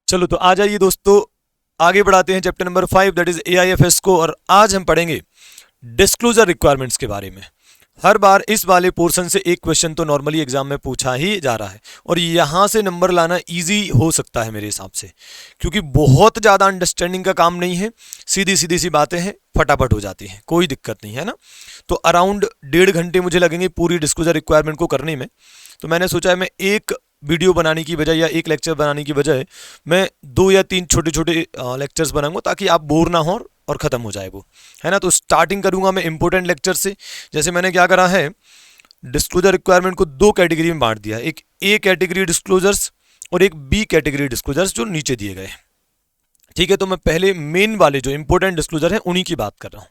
चलो तो आ जाइए दोस्तों, आगे बढ़ाते हैं chapter number 5 that is AIFS को। और आज हम पढ़ेंगे डिस्क्लोजर रिक्वायरमेंट्स के बारे में। हर बार इस वाले पोर्शन से एक क्वेश्चन तो नॉर्मली एग्जाम में पूछा ही जा रहा है और यहां से नंबर लाना इजी हो सकता है मेरे हिसाब से, क्योंकि बहुत ज़्यादा अंडरस्टैंडिंग का काम नहीं है, सीधी सीधी सी बातें हैं, फटाफट हो जाती हैं, कोई दिक्कत नहीं है ना। तो अराउंड 1.5 घंटे मुझे लगेंगे पूरी डिस्क्लोजर रिक्वायरमेंट को करने में। तो मैंने सोचा है मैं एक वीडियो बनाने की बजाय या एक लेक्चर बनाने की बजाय मैं 2 या 3 छोटे छोटे लेक्चर्स बनाऊंगा ताकि आप बोर ना हो और ख़त्म हो जाए वो, है ना। तो स्टार्टिंग करूंगा मैं इंपॉर्टेंट लेक्चर से। जैसे मैंने क्या करा है, डिस्क्लोजर रिक्वायरमेंट को 2 कैटेगरी में बांट दिया, एक ए कैटेगरी डिस्क्लोजर्स और एक बी कैटेगरी डिस्क्लोजर्स जो नीचे दिए गए। ठीक है, तो मैं पहले मेन वाले जो इंपॉर्टेंट डिस्क्लोजर हैं उन्हीं की बात कर रहा हूँ,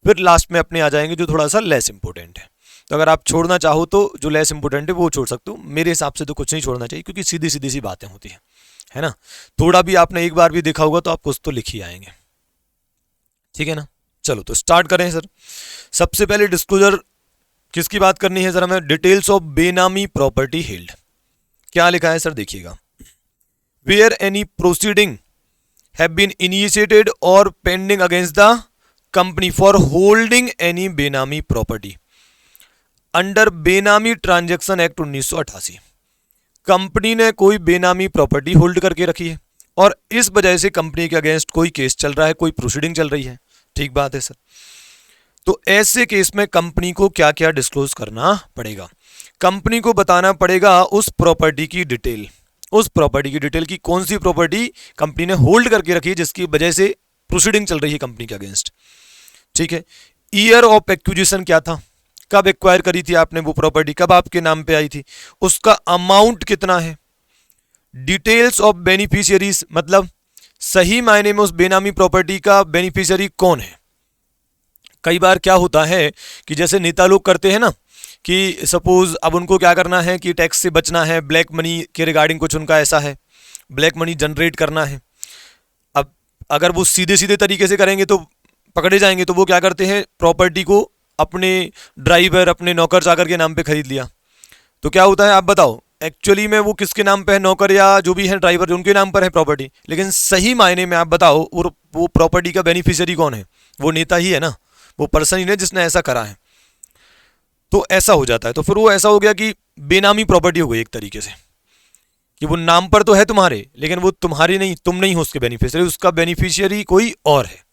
फिर लास्ट में अपने आ जाएंगे जो थोड़ा सा लेस इंपॉर्टेंट है। तो अगर आप छोड़ना चाहो तो जो लेस इंपॉर्टेंट है वो छोड़ सकते हो, मेरे हिसाब से तो कुछ नहीं छोड़ना चाहिए क्योंकि सीधी सीधी सी बातें होती है ना। थोड़ा भी आपने एक बार भी देखा होगा तो आप कुछ तो लिख ही आएंगे, ठीक है ना। चलो तो स्टार्ट करें सर। सबसे पहले डिस्क्लोजर किसकी बात करनी है सर हमें, details of benami property held. क्या लिखा है सर, देखिएगा, whether any proceeding have been initiated और pending against the company for holding any benami property under benami transaction act 1988। Company ने कोई बेनामी प्रॉपर्टी होल्ड करके रखी है और इस वजह से कंपनी के अगेंस्ट कोई केस चल रहा है, कोई प्रोसीडिंग चल रही है, ठीक बात है सर। तो ऐसे केस में कंपनी को क्या क्या डिस्क्लोज करना पड़ेगा, कंपनी को बताना पड़ेगा उस प्रॉपर्टी की डिटेल, उस प्रॉपर्टी की डिटेल की कौन सी प्रॉपर्टी कंपनी ने होल्ड करके रखी है जिसकी वजह से प्रोसीडिंग चल रही है कंपनी के अगेंस्ट, ठीक है। ईयर ऑफ एक्विजिशन क्या था, कब एक्वायर करी थी आपने वो प्रॉपर्टी, कब आपके नाम पे आई थी, उसका अमाउंट कितना है, डिटेल्स ऑफ बेनिफिशियरीज, मतलब सही मायने में उस बेनामी प्रॉपर्टी का बेनिफिशियरी कौन है। कई बार क्या होता है कि जैसे नेता लोग करते हैं ना कि सपोज अब उनको क्या करना है कि टैक्स से बचना है, ब्लैक मनी के रिगार्डिंग कुछ उनका ऐसा है, ब्लैक मनी जनरेट करना है। अब अगर वो सीधे सीधे तरीके से करेंगे तो पकड़े जाएंगे, तो वो क्या करते हैं, प्रॉपर्टी को अपने ड्राइवर, अपने नौकर चाकर के नाम पे खरीद लिया। तो क्या होता है आप बताओ, एक्चुअली में वो किसके नाम पे है, नौकर या जो भी है ड्राइवर, उनके नाम पर है प्रॉपर्टी, लेकिन सही मायने में आप बताओ वो प्रॉपर्टी का बेनिफिशियरी कौन है, वो नेता ही है ना, वो पर्सन ही है जिसने ऐसा करा है। तो ऐसा हो जाता है, तो फिर वो ऐसा हो गया कि बेनामी प्रॉपर्टी हो गई एक तरीके से, कि वो नाम पर तो है तुम्हारे लेकिन वो तुम्हारी नहीं, तुम नहीं हो उसके बेनिफिशियरी, उसका बेनिफिशियरी कोई और है,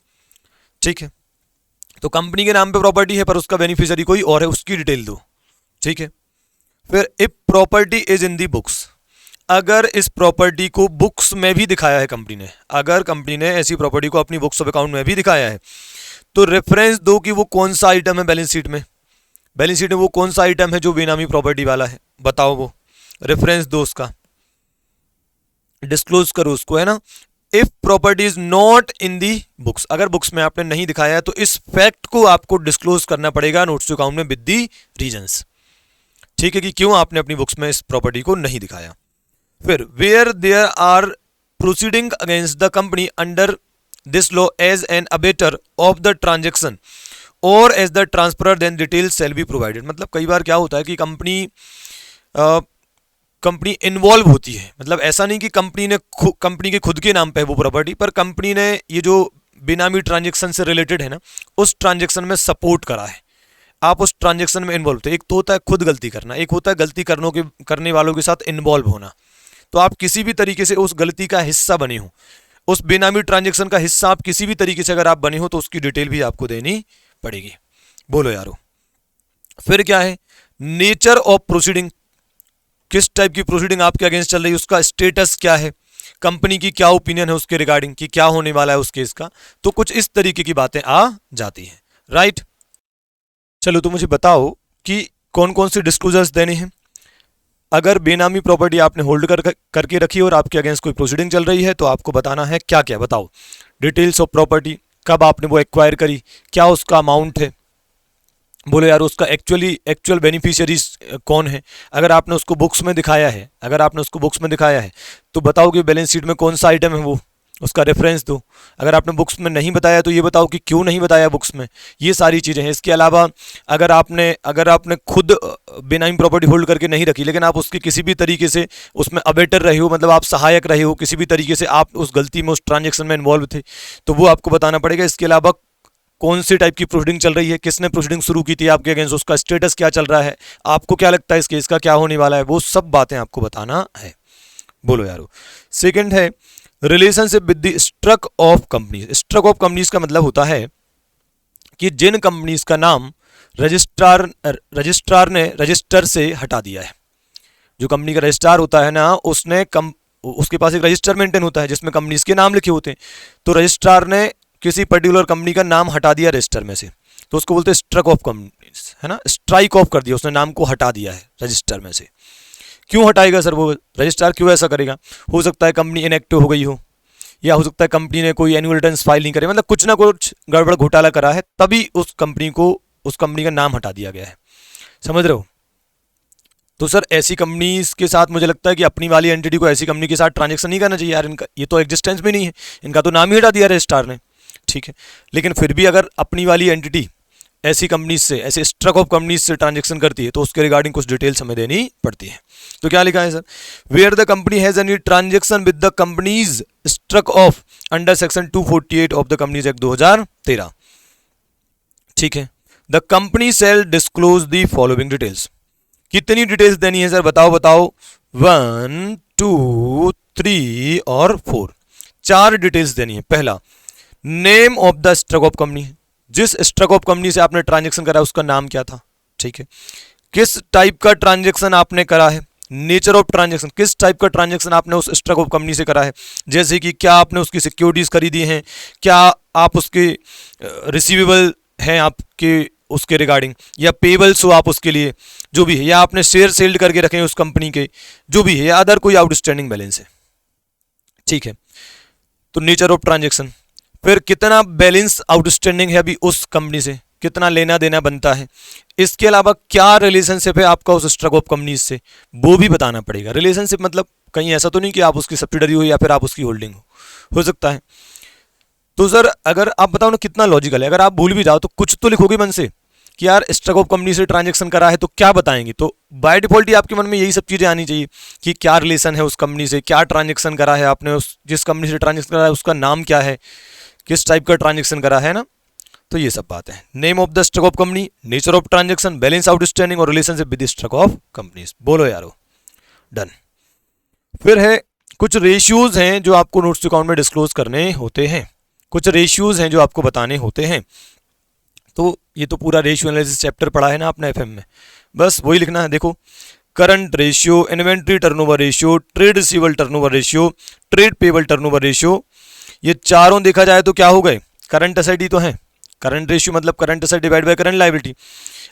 ठीक है। तो कंपनी के नाम पे प्रॉपर्टी है पर उसका बेनिफिशियरी कोई और है, उसकी डिटेल दो, ठीक है। फिर if property is in the books, अगर इस प्रॉपर्टी को बुक्स में भी दिखाया है कंपनी ने, अगर कंपनी ने ऐसी प्रॉपर्टी को अपनी बुक्स ऑफ अकाउंट में भी दिखाया है, तो रेफरेंस दो कि वो कौन सा आइटम है बैलेंस शीट में, बैलेंस शीट में वो कौन सा आइटम है जो बेनामी प्रॉपर्टी वाला है, बताओ वो रेफरेंस दो, उसका डिस्क्लोज करो उसको, है ना। If property is not in the books, अगर बुक्स में आपने नहीं दिखाया है तो इस फैक्ट को आपको डिस्क्लोज करना पड़ेगा नोट्स टू अकाउंट में विद दी रीजंस, ठीक है, कि क्यों आपने अपनी बुक्स में इस प्रॉपर्टी को नहीं दिखाया। फिर whether there are proceeding against the company under this law as an abettor of the transaction और as the transfer then details shall be provided. मतलब कई बार क्या होता है कि कंपनी इन्वॉल्व होती है, मतलब ऐसा नहीं कि कंपनी के खुद के नाम पे है वो प्रॉपर्टी, पर कंपनी ने ये जो बेनामी ट्रांजेक्शन से रिलेटेड है ना, उस ट्रांजेक्शन में सपोर्ट करा है, आप उस ट्रांजेक्शन में इन्वॉल्व थे। एक तो होता है खुद गलती करना, एक होता है गलती करने वालों के साथ इन्वॉल्व होना। तो आप किसी भी तरीके से उस गलती का हिस्सा बने हो, उस बेनामी ट्रांजेक्शन का हिस्सा आप किसी भी तरीके से अगर आप बने हो तो उसकी डिटेल भी आपको देनी पड़ेगी। बोलो यारो। फिर क्या है, नेचर ऑफ प्रोसीडिंग, किस टाइप की प्रोसीडिंग आपके अगेंस्ट चल रही है, उसका स्टेटस क्या है, कंपनी की क्या ओपिनियन है उसके रिगार्डिंग कि क्या होने वाला है उस केस का। तो कुछ इस तरीके की बातें आ जाती हैं, राइट। चलो तो मुझे बताओ कि कौन कौन से डिस्क्लोजर्स देने हैं। अगर बेनामी प्रॉपर्टी आपने होल्ड करके रखी और आपके अगेंस्ट कोई प्रोसीडिंग चल रही है तो आपको बताना है क्या क्या, बताओ। डिटेल्स ऑफ प्रॉपर्टी, कब आपने वो एक्वायर करी, क्या उसका अमाउंट है, बोलो यार उसका एक्चुअल बेनिफिशियरीज कौन है। अगर आपने उसको बुक्स में दिखाया है, अगर आपने उसको बुक्स में दिखाया है तो बताओ कि बैलेंस शीट में कौन सा आइटम है वो, उसका रेफरेंस दो। अगर आपने बुक्स में नहीं बताया तो ये बताओ कि क्यों नहीं बताया बुक्स में। ये सारी चीज़ें हैं। इसके अलावा अगर आपने खुद बेनामी प्रॉपर्टी होल्ड करके नहीं रखी, लेकिन आप उसके किसी भी तरीके से उसमें अबेटर रहे हो, मतलब आप सहायक रहे हो, किसी भी तरीके से आप उस गलती में, उस ट्रांजेक्शन में इन्वॉल्व थे, तो वो आपको बताना पड़ेगा। इसके अलावा कौन सी टाइप की प्रोसीडिंग चल रही है, किसने प्रोसीडिंग शुरू की थी आपके अगेंस्ट, उसका स्टेटस क्या चल रहा है, आपको क्या लगता है इस केस का क्या होने वाला है, वो सब बातें आपको बताना है। बोलो यारो। सेकंड है relationship with the struck off companies. Struck off companies का मतलब होता है कि जिन कंपनीज का नाम रजिस्ट्रार ने रजिस्टर से हटा दिया है। जो कंपनी का रजिस्ट्रार होता है ना, उसके पास एक रजिस्टर मेंटेन होता है जिसमें कंपनीज के नाम लिखे होते हैं। तो रजिस्ट्रार ने किसी पर्टिकुलर कंपनी का नाम हटा दिया रजिस्टर में से, तो उसको बोलते हैं स्ट्रक ऑफ कंपनीज, है ना। स्ट्राइक ऑफ कर दिया, उसने नाम को हटा दिया है रजिस्टर में से। क्यों हटाएगा सर वो रजिस्ट्रार, क्यों ऐसा करेगा? हो सकता है कंपनी इनएक्टिव हो गई हो, या हो सकता है कंपनी ने कोई एनुअल रिटर्न्स फाइल नहीं करे, मतलब कुछ ना कुछ गड़बड़ घोटाला करा है, तभी उस कंपनी का नाम हटा दिया गया है। समझ रहे हो? तो सर ऐसी कंपनीज के साथ मुझे लगता है कि अपनी वाली एंटिटी को ऐसी कंपनी के साथ ट्रांजेक्शन नहीं करना चाहिए यार। इनका ये तो एग्जिस्टेंस में नहीं है, इनका तो नाम ही हटा दिया रजिस्ट्रार ने, ठीक है। लेकिन फिर भी अगर अपनी वाली एंटिटी ऐसी कंपनीज से, ऐसे स्ट्रक ऑफ कंपनीज से ट्रांजेक्शन करती है तो उसके रिगार्डिंग कुछ डिटेल्स हमें देनी पड़ती है। तो क्या लिखा है sir? Where the company has any transaction with the companies struck off under section 248 of the companies act 2013, ठीक है। The company shall disclose the following details. कितनी डिटेल्स देनी है सर? बताओ 1, 2, 3 और 4, 4 डिटेल्स देनी है। पहला, name of the struck off company, जिस स्ट्रक ऑफ कंपनी से आपने ट्रांजेक्शन करा उसका नाम क्या था, ठीक है। किस टाइप का ट्रांजेक्शन आपने करा है, नेचर ऑफ ट्रांजेक्शन, किस टाइप का ट्रांजेक्शन आपने उस स्ट्रक ऑफ कंपनी से करा है, जैसे कि क्या आपने उसकी सिक्योरिटीज खरीदी हैं, क्या आप उसके रिसीवेबल हैं आपके उसके रिगार्डिंग, या पेबल्स हो आप उसके लिए, जो भी है, या आपने शेयर सेल्ड करके रखे हैं उस कंपनी के, जो भी है, या अदर कोई आउटस्टैंडिंग बैलेंस है, ठीक है। तो नेचर ऑफ ट्रांजेक्शन, फिर कितना बैलेंस आउटस्टैंडिंग है अभी उस कंपनी से, कितना लेना देना बनता है। इसके अलावा क्या रिलेशनशिप है आपका उस स्ट्रक ऑफ कंपनीज से, वो भी बताना पड़ेगा। रिलेशनशिप मतलब कहीं ऐसा तो नहीं कि आप उसकी सब्सिडरी हो या फिर आप उसकी होल्डिंग हो सकता है। तो सर अगर आप बताओ ना कितना लॉजिकल है, अगर आप भूल भी जाओ तो कुछ तो लिखोगे मन से कि यार स्ट्रक ऑफ कंपनी से ट्रांजेक्शन करा है, तो क्या बताएंगे? तो बाय डिफॉल्ट ही आपके मन में यही सब चीज़ें आनी चाहिए कि क्या रिलेशन है उस कंपनी से, क्या ट्रांजेक्शन करा है आपने, उस जिस कंपनी से ट्रांजेक्शन करा है उसका नाम क्या है, किस टाइप का ट्रांजेक्शन करा है ना। तो ये सब बात है। Name of the struck off company, nature of transaction, balance outstanding और relationship with struck off companies. बोलो यारो, डन। फिर है कुछ रेशियोज हैं जो आपको नोट्स अकाउंट में डिस्क्लोज करने होते हैं, कुछ रेशियोज हैं जो आपको बताने होते हैं। तो ये तो पूरा रेशियो एनालिसिस चैप्टर पढ़ा है ना आपने एफएम में, बस वही लिखना है। देखो, current ratio, inventory turnover ratio, trade receivable turnover ratio, trade payable turnover ratio, ये चारों देखा जाए तो क्या हो गए? करंट एसेट ही तो है। करंट रेशियो मतलब current asset divide by current liability.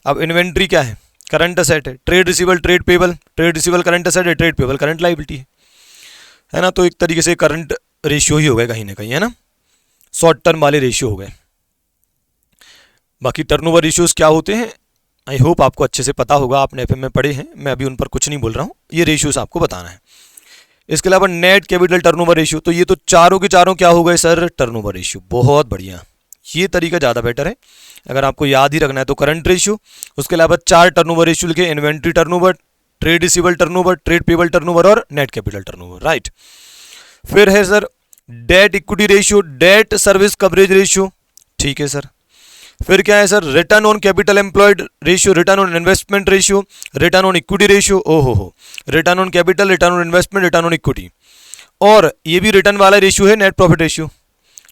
अब इन्वेंट्री क्या है? करंट एसेट है। Trade receivable trade payable, trade receivable current asset है, ट्रेड पेबल करंट लायबिलिटी है ना। तो एक तरीके से करंट रेशियो ही हो गए कहीं ना कहीं, है ना, शॉर्ट टर्म वाले रेशियो हो गए। बाकी टर्नओवर रेशियोज क्या होते हैं आई होप आपको अच्छे से पता होगा, आपने एफएम में पढ़े हैं, मैं अभी उन पर कुछ नहीं बोल रहा हूँ, ये रेशियोज आपको बताना है। इसके अलावा नेट कैपिटल टर्नओवर रेशियो, तो ये तो चारों के चारों क्या हो गए सर? Turnover ratio. बहुत बढ़िया, ये तरीका ज़्यादा बेटर है। अगर आपको याद ही रखना है तो करंट रेशियो, उसके अलावा 4 टर्नओवर रेशियो लिखे, inventory turnover, trade receivable turnover, trade payable turnover और नेट कैपिटल टर्नओवर, राइट। फिर है sir debt equity ratio, debt service coverage ratio, ठीक है सर। फिर क्या है sir? Return on capital employed ratio, return on investment ratio, return on equity ratio, ओहो, return on capital, return on investment, return on equity, और ये भी return वाला रेशियो है नेट प्रॉफिट रेशियो,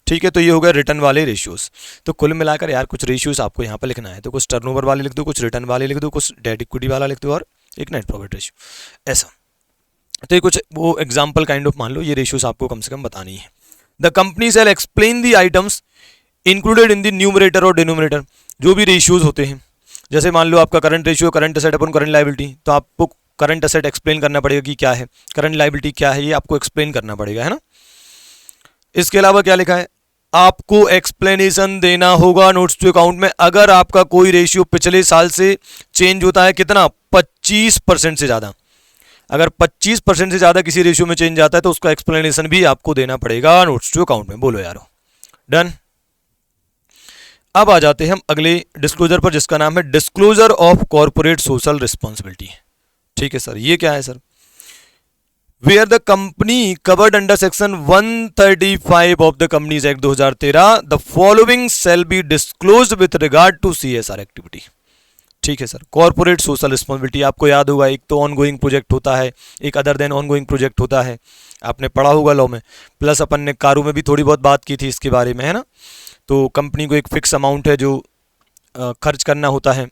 ठीक है। तो ये हो गया रिटर्न वाले रेशियोज। तो कुल मिलाकर यार कुछ रेशियोज आपको यहाँ पर लिखना है, तो कुछ टर्नओवर वाले लिख दो, कुछ रिटर्न वाले लिख दो, कुछ डेट इक्विटी वाला लिख दो और एक नेट प्रॉफिट रेशियो, ऐसा। तो ये कुछ वो एग्जाम्पल काइंड ऑफ मान लो, ये रेशियोज आपको कम से कम बतानी है। The company shell explain the items included in the numerator और डिनोमिनेटर, जो भी रेशियोज होते हैं, जैसे मान लो आपका करंट रेशियो करंट एसेट अपन करंट लायबिलिटी, तो आपको करंट एसेट एक्सप्लेन करना पड़ेगा कि क्या है, करंट लायबिलिटी क्या है, ये आपको एक्सप्लेन करना पड़ेगा, है ना। इसके अलावा क्या लिखा है? आपको एक्सप्लेनेशन देना होगा नोट्स टू अकाउंट में अगर आपका कोई रेशियो पिछले साल से चेंज होता है, कितना? 25% से ज़्यादा। अगर 25% से ज़्यादा किसी रेशियो में चेंज आता है तो उसका एक्सप्लेनेशन भी आपको देना पड़ेगा नोट्स टू अकाउंट में। बोलो यारो, डन। अब आ जाते हैं हम अगले डिस्क्लोजर पर, जिसका नाम है disclosure of corporate social responsibility. ठीक है सर, ये क्या है sir? Where the company covered under section 135 of the companies act 2013 the following shall be disclosed with regard to CSR activity. ठीक है सर, कॉर्पोरेट सोशल रिस्पॉन्सिबिलिटी आपको याद होगा, एक तो ऑनगोइंग प्रोजेक्ट होता है, एक अदर देन ऑनगोइंग प्रोजेक्ट होता है, आपने पढ़ा होगा लॉ में, प्लस अपन ने कारों में भी थोड़ी बहुत बात की थी इसके बारे में, है ना। तो कंपनी को एक फिक्स अमाउंट है जो खर्च करना होता है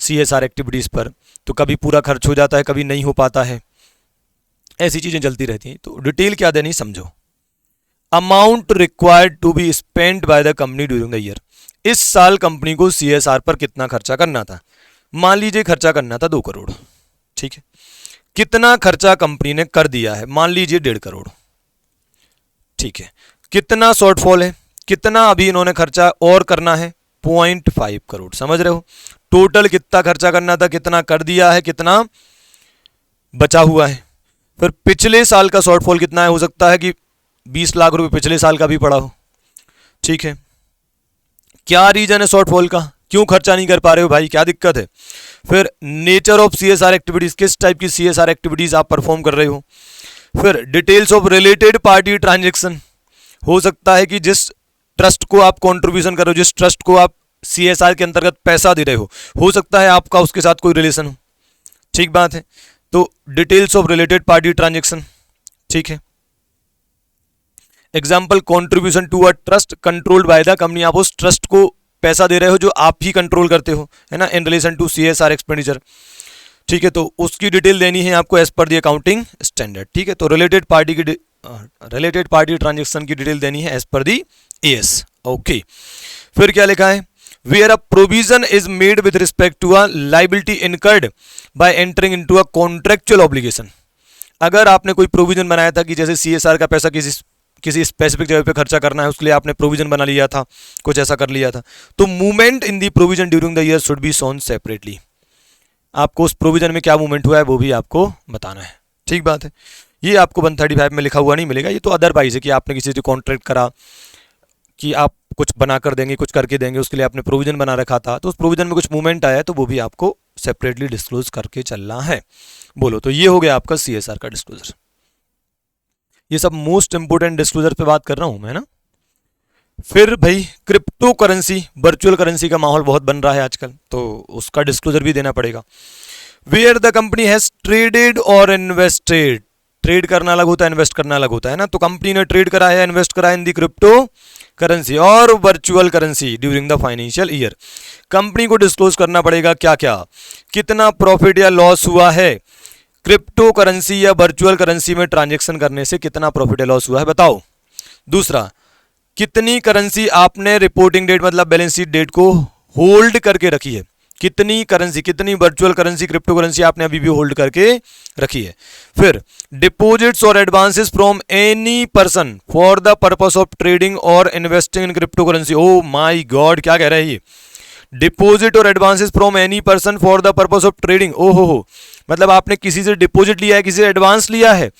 CSR एक्टिविटीज़ पर, तो कभी पूरा खर्च हो जाता है, कभी नहीं हो पाता है, ऐसी चीज़ें चलती रहती हैं। तो डिटेल क्या देनी समझो। Amount required to be spend by the company during the year. इस साल कंपनी को CSR पर कितना खर्चा करना था? मान लीजिए खर्चा करना था 2 करोड़, ठीक है। कितना खर्चा कंपनी ने कर दिया है? मान लीजिए 1.5 करोड़, ठीक है। कितना शॉर्टफॉल है? कितना अभी इन्होंने खर्चा और करना है? 0.5 करोड़। समझ रहे हो? टोटल कितना खर्चा करना था, कितना कर दिया है, कितना बचा हुआ है। फिर पिछले साल का शॉर्टफॉल कितना है? हो सकता है कि 20 लाख रुपए पिछले साल का भी पड़ा हो, ठीक है। क्या रीजन है शॉर्टफॉल का? क्यों खर्चा नहीं कर पा रहे हो भाई, क्या दिक्कत है? फिर नेचर ऑफ CSR एक्टिविटीज, किस टाइप की CSR एक्टिविटीज आप परफॉर्म कर रहे हो। फिर details of related party transaction, हो सकता है कि जिस ट्रस्ट को आप कंट्रीब्यूशन कर रहे हो, जिस ट्रस्ट को आप CSR के अंतर्गत पैसा दे रहे हो सकता है आपका उसके साथ कोई रिलेशन हो, ठीक बात है। तो details of related party transaction, ठीक है। Example, contribution to a trust controlled by the company, आप उस ट्रस्ट को पैसा दे रहे हो जो आप ही कंट्रोल करते हो, है ना, in relation to CSR expenditure, ठीक है। तो उसकी डिटेल देनी है आपको as per the accounting standard, ठीक है। तो रिलेटेड पार्टी ट्रांजेक्शन की डिटेल देनी है एज पर दी AS, ओके। फिर क्या लिखा है? Where a provision is made with respect to a liability incurred by entering into a contractual obligation. अगर आपने कोई प्रोविजन बनाया था कि जैसे CSR का पैसा किसी स्पेसिफिक जगह पे खर्चा करना है, उसके लिए आपने प्रोविजन बना लिया था, कुछ ऐसा कर लिया था, तो movement in the provision during the year should be shown separately. आपको उस प्रोविजन में क्या मूवमेंट हुआ है वो भी आपको बताना है, ठीक बात है। ये आपको 135 में लिखा हुआ नहीं मिलेगा, ये तो अदरवाइज है कि आपने किसी से कॉन्ट्रैक्ट करा कि आप कुछ बना कर देंगे, कुछ करके देंगे, उसके लिए आपने प्रोविजन बना रखा था, तो उस प्रोविजन में कुछ मूवमेंट आया है तो वो भी आपको सेपरेटली डिस्क्लोज करके चलना है। बोलो, तो ये हो गया आपका CSR का डिस्क्लोजर। ये सब मोस्ट इंपोर्टेंट डिस्क्लोजर पे बात कर रहा हूं मैं ना। फिर भाई क्रिप्टो करेंसी, वर्चुअल करेंसी का माहौल बहुत बन रहा है आजकल, तो उसका डिस्क्लोजर भी देना पड़ेगा। Where the company has traded और इन्वेस्टेड, ट्रेड करना अलग होता है, इन्वेस्ट करना अलग होता है ना। तो कंपनी ने ट्रेड करा है, इन्वेस्ट करा है इन दी क्रिप्टो करेंसी और virtual currency during the financial year. Company को डिस्क्लोज करना पड़ेगा क्या क्या, कितना प्रॉफिट या लॉस हुआ है क्रिप्टो करेंसी या वर्चुअल करेंसी में ट्रांजेक्शन करने से, कितना प्रॉफिट या लॉस हुआ है बताओ। दूसरा, कितनी करेंसी आपने रिपोर्टिंग डेट मतलब बैलेंस शीट डेट को होल्ड करके रखी है, कितनी करेंसी, कितनी वर्चुअल करेंसी, क्रिप्टो करेंसी आपने अभी भी होल्ड करके रखी है। फिर डिपॉजिट्स और advances from any person for the purpose of trading और investing in crypto currency. Oh my God, क्या कह रहा है ये? डिपॉजिट और advances from any person for the purpose of trading. ओहो, मतलब आपने किसी से डिपॉजिट लिया है, किसी से एडवांस लिया है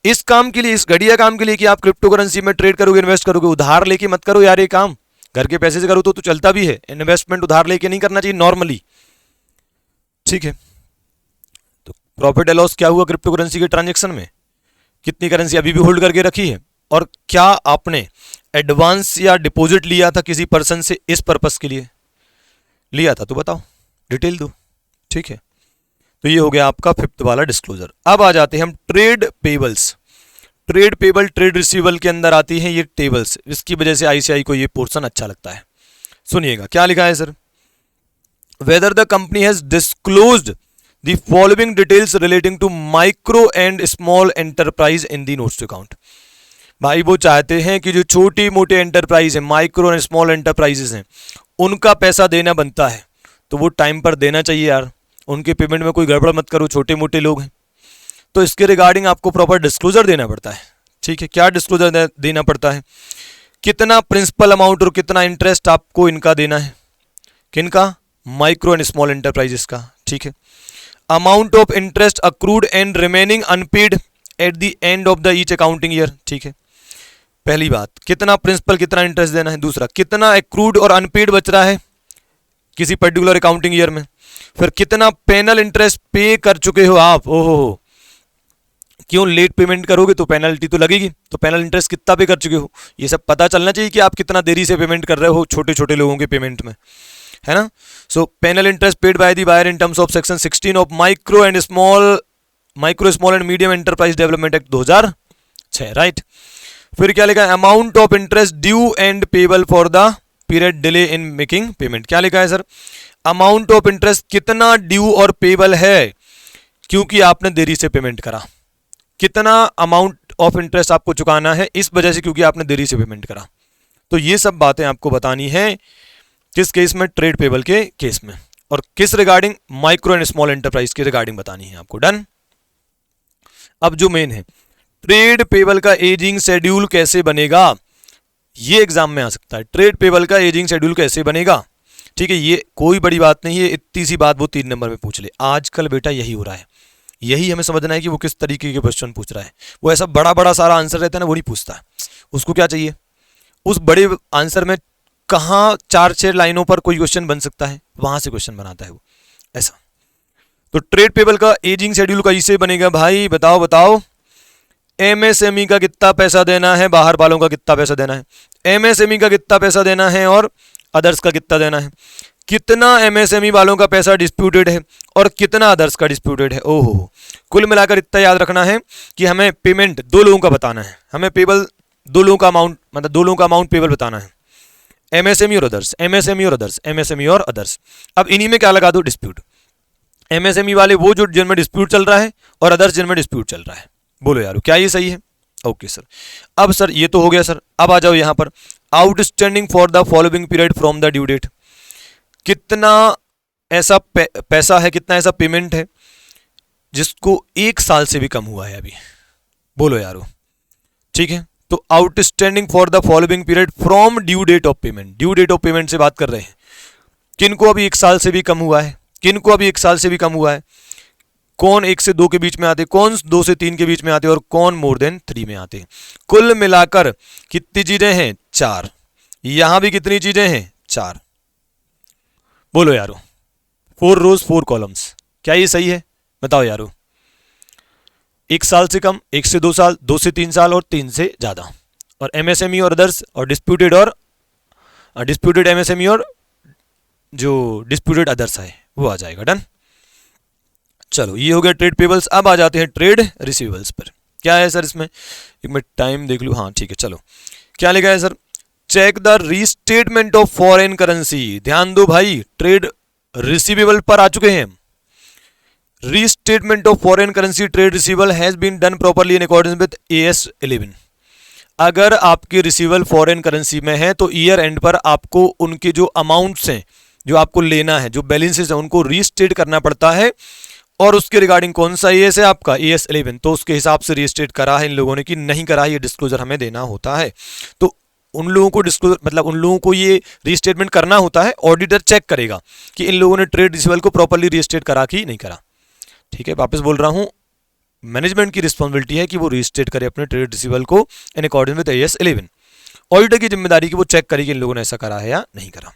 इस काम के लिए, इस घटिया काम के लिए कि आप क्रिप्टो करेंसी में ट्रेड करोगे, इन्वेस्ट करोगे। उधार लेके मत करो यार ये काम, घर के पैसे से करो तो चलता भी है, इन्वेस्टमेंट उधार लेके नहीं करना चाहिए नॉर्मली, ठीक है। तो प्रॉफिट या लॉस क्या हुआ क्रिप्टो करेंसी के ट्रांजेक्शन में, कितनी करेंसी अभी भी होल्ड करके रखी है, और क्या आपने एडवांस या डिपॉजिट लिया था किसी पर्सन से इस पर्पस के लिए लिया था, तो बताओ, डिटेल दो, ठीक है। तो ये हो गया आपका 5th वाला डिस्क्लोजर। अब आ जाते हैं हम trade payables. Trade payable trade receivable के अंदर आती हैं ये टेबल्स, इसकी वजह से ICI को ये पोर्शन अच्छा लगता है। सुनिएगा क्या लिखा है sir. Whether the company has disclosed the following details relating to micro and small enterprise in the notes to account. भाई वो चाहते हैं कि जो छोटी मोटी एंटरप्राइज है, माइक्रो एंड स्मॉल एंटरप्राइजेस हैं, उनका पैसा देना बनता है, तो वो टाइम पर देना चाहिए यार, उनके पेमेंट में कोई गड़बड़ मत करो, छोटे मोटे लोग हैं। तो इसके रिगार्डिंग आपको प्रॉपर डिस्क्लोजर देना पड़ता है, ठीक है। क्या डिस्क्लोजर देना पड़ता है, कितना प्रिंसिपल अमाउंट और कितना इंटरेस्ट आपको इनका देना है, किनका, माइक्रो एंड स्मॉल एंटरप्राइजेस का, ठीक है। Amount of interest accrued and remaining unpaid at the end of the each accounting year. ठीक है, पहली बात कितना प्रिंसिपल कितना इंटरेस्ट देना है, दूसरा कितना एक्रूड और अनपेड बच रहा है किसी पर्टिकुलर अकाउंटिंग ईयर में, फिर कितना पेनल इंटरेस्ट पे कर चुके हो आप। ओहो, क्यों लेट पेमेंट करोगे तो पेनल्टी तो लगेगी, तो पेनल इंटरेस्ट कितना पे कर चुके हो, ये सब पता चलना चाहिए कि आप कितना देरी से पेमेंट कर रहे हो छोटे छोटे लोगों के पेमेंट में, है ना। So penal interest paid by the buyer in terms of section 16 of micro small and medium enterprise development act 2006, right. फिर क्या लिखा है, amount of interest due and payable for the period delay in making payment. क्या लिखा है sir, amount of interest कितना due और payable है क्योंकि आपने देरी से पेमेंट करा, कितना अमाउंट ऑफ इंटरेस्ट आपको चुकाना है इस वजह से क्योंकि आपने देरी से पेमेंट करा। तो ये सब बातें आपको बतानी है किस केस में, ट्रेड पेबल के केस में, और किस regarding, micro and small enterprise के रिगार्डिंग बतानी है आपको। डन। अब जो मेन है, ट्रेड पेबल का एजिंग शेड्यूल कैसे बनेगा, ये एग्जाम में आ सकता है। ट्रेड पेबल का एजिंग शेड्यूल कैसे बनेगा, ठीक है, ये कोई बड़ी बात नहीं है, इतनी सी बात वो 3 नंबर में पूछ ले। आजकल बेटा यही हो रहा है, यही हमें समझना है कि वो किस तरीके के क्वेश्चन पूछ रहा है। वो ऐसा बड़ा बड़ा सारा आंसर रहता है ना, वो नहीं पूछता है। उसको क्या चाहिए, उस बड़े आंसर में कहाँ 4-6 लाइनों पर कोई क्वेश्चन बन सकता है, वहां से क्वेश्चन बनाता है वो, ऐसा। तो ट्रेड पेबल का एजिंग शेड्यूल कैसे बनेगा भाई, बताओ बताओ। एमएसएमई का कितना पैसा देना है, बाहर वालों का कितना पैसा देना है, एमएसएमई का कितना पैसा देना है और अदर्स का कितना देना है, कितना एमएसएमई वालों का पैसा डिस्प्यूटेड है और कितना अदर्स का डिस्प्यूटेड है। ओहो, कुल मिलाकर इतना याद रखना है कि हमें पेमेंट 2 लोगों का बताना है, हमें पेबल 2 लोगों का अमाउंट, मतलब 2 लोगों का अमाउंट पेबल बताना है, एमएसएमई और अदर्स, एमएसएमई और अदर्स, एमएसएमई और अदर्स। अब इन्हीं में क्या लगा दो, डिस्प्यूट। एमएसएमई वाले वो जो जिनमें डिस्प्यूट चल रहा है और अदर्स जिनमें डिस्प्यूट चल रहा है। बोलो यार क्या ये सही है? Okay sir. अब सर ये तो हो गया सर, अब आ जाओ यहां पर, outstanding for the following period from the due date. कितना ऐसा पैसा है, कितना ऐसा पेमेंट है जिसको 1 साल से भी कम हुआ है अभी, बोलो यारो। ठीक है, तो outstanding for the following period from due date of payment, due date of payment से बात कर रहे हैं। किनको अभी 1 साल से भी कम हुआ है, किनको अभी 1 साल से भी कम हुआ है, कौन 1 से 2 के बीच में आते, कौन 2 से 3 के बीच में आते और कौन मोर देन 3 में आते। कुल मिलाकर कितनी चीजें हैं, 4। यहां भी कितनी चीजें हैं, 4। बोलो यारो, 4 रोज 4 कॉलम्स, क्या ये सही है? बताओ यारो। 1 साल से कम, 1 से 2 साल, 2 से 3 साल और 3 से ज्यादा, और एमएसएमई और अदर्स, और डिस्प्यूटेड और डिस्प्यूटेड एमएसएमई और जो डिस्प्यूटेड अदर्स है वो आ जाएगा। डन। चलो ये हो गया ट्रेड पेबल्स। अब आ जाते हैं ट्रेड रिसीवेबल्स पर। क्या है सर इसमें, एक मिनट टाइम देख लूँ, हाँ ठीक है। चलो क्या लिखा है sir, check the restatement of foreign currency. ध्यान दो भाई, ट्रेड रिसीवेबल पर आ चुके हैं। Restatement of foreign currency trade receivable has been done properly in accordance with AS 11। अगर आपकी रिसीवेबल फॉरेन करेंसी में है तो ईयर एंड पर आपको उनके जो अमाउंट्स हैं, जो आपको लेना है, जो बैलेंसेस है, उनको रीस्टेट करना पड़ता है। और उसके रिगार्डिंग कौन सा AS है आपका, AS 11, तो उसके हिसाब से रीस्टेट करा है इन लोगों ने कि नहीं करा है, ये डिस्क्लोजर हमें देना होता है। तो उन लोगों को डिस्क्लोजर, मतलब उन लोगों को ये रीस्टेटमेंट करना होता है। ऑडिटर चेक करेगा कि इन लोगों ने ट्रेड रिसीवेबल को प्रॉपर्ली रीस्टेट करा कि नहीं करा। ठीक है, वापस बोल रहा हूं, मैनेजमेंट की रिस्पॉन्सिबिलिटी है कि वो रीस्टेट करे अपने ट्रेड रिसीवेबल को इन अकॉर्डेंस विद AS 11। ऑडिटर की जिम्मेदारी कि वो चेक करे कि इन लोगों ने ऐसा करा है या नहीं करा।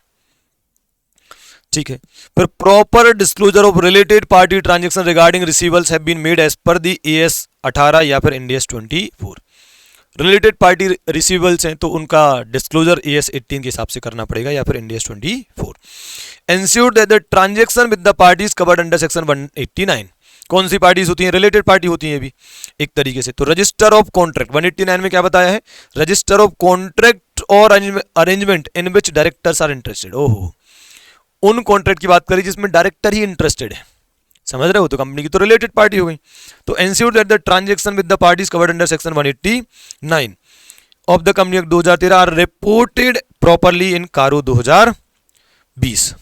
ठीक है, फिर proper disclosure of related party transaction regarding receivables have been made as per the AS 18 या फिर Ind AS 24। Related party receivables हैं तो उनका डिस्क्लोजर AS 18 के हिसाब से करना पड़ेगा या फिर Ind AS 24। Ensure that the transaction with the parties covered under section 189। कौन सी पार्टीज होती हैं, रिलेटेड पार्टी होती हैं भी एक तरीके से। तो रजिस्टर ऑफ कॉन्ट्रैक्ट 189 में क्या बताया है, रजिस्टर ऑफ कॉन्ट्रैक्ट और arrangement in which directors are interested. ओहो, उन कॉन्ट्रैक्ट की बात करी जिसमें डायरेक्टर ही इंटरेस्टेड है, समझ रहे हो, तो कंपनी की तो रिलेटेड पार्टी हो गई। तो ensure that the transaction with the parties covered under section 189 of the company act 2013 are reported properly in CARO 2020।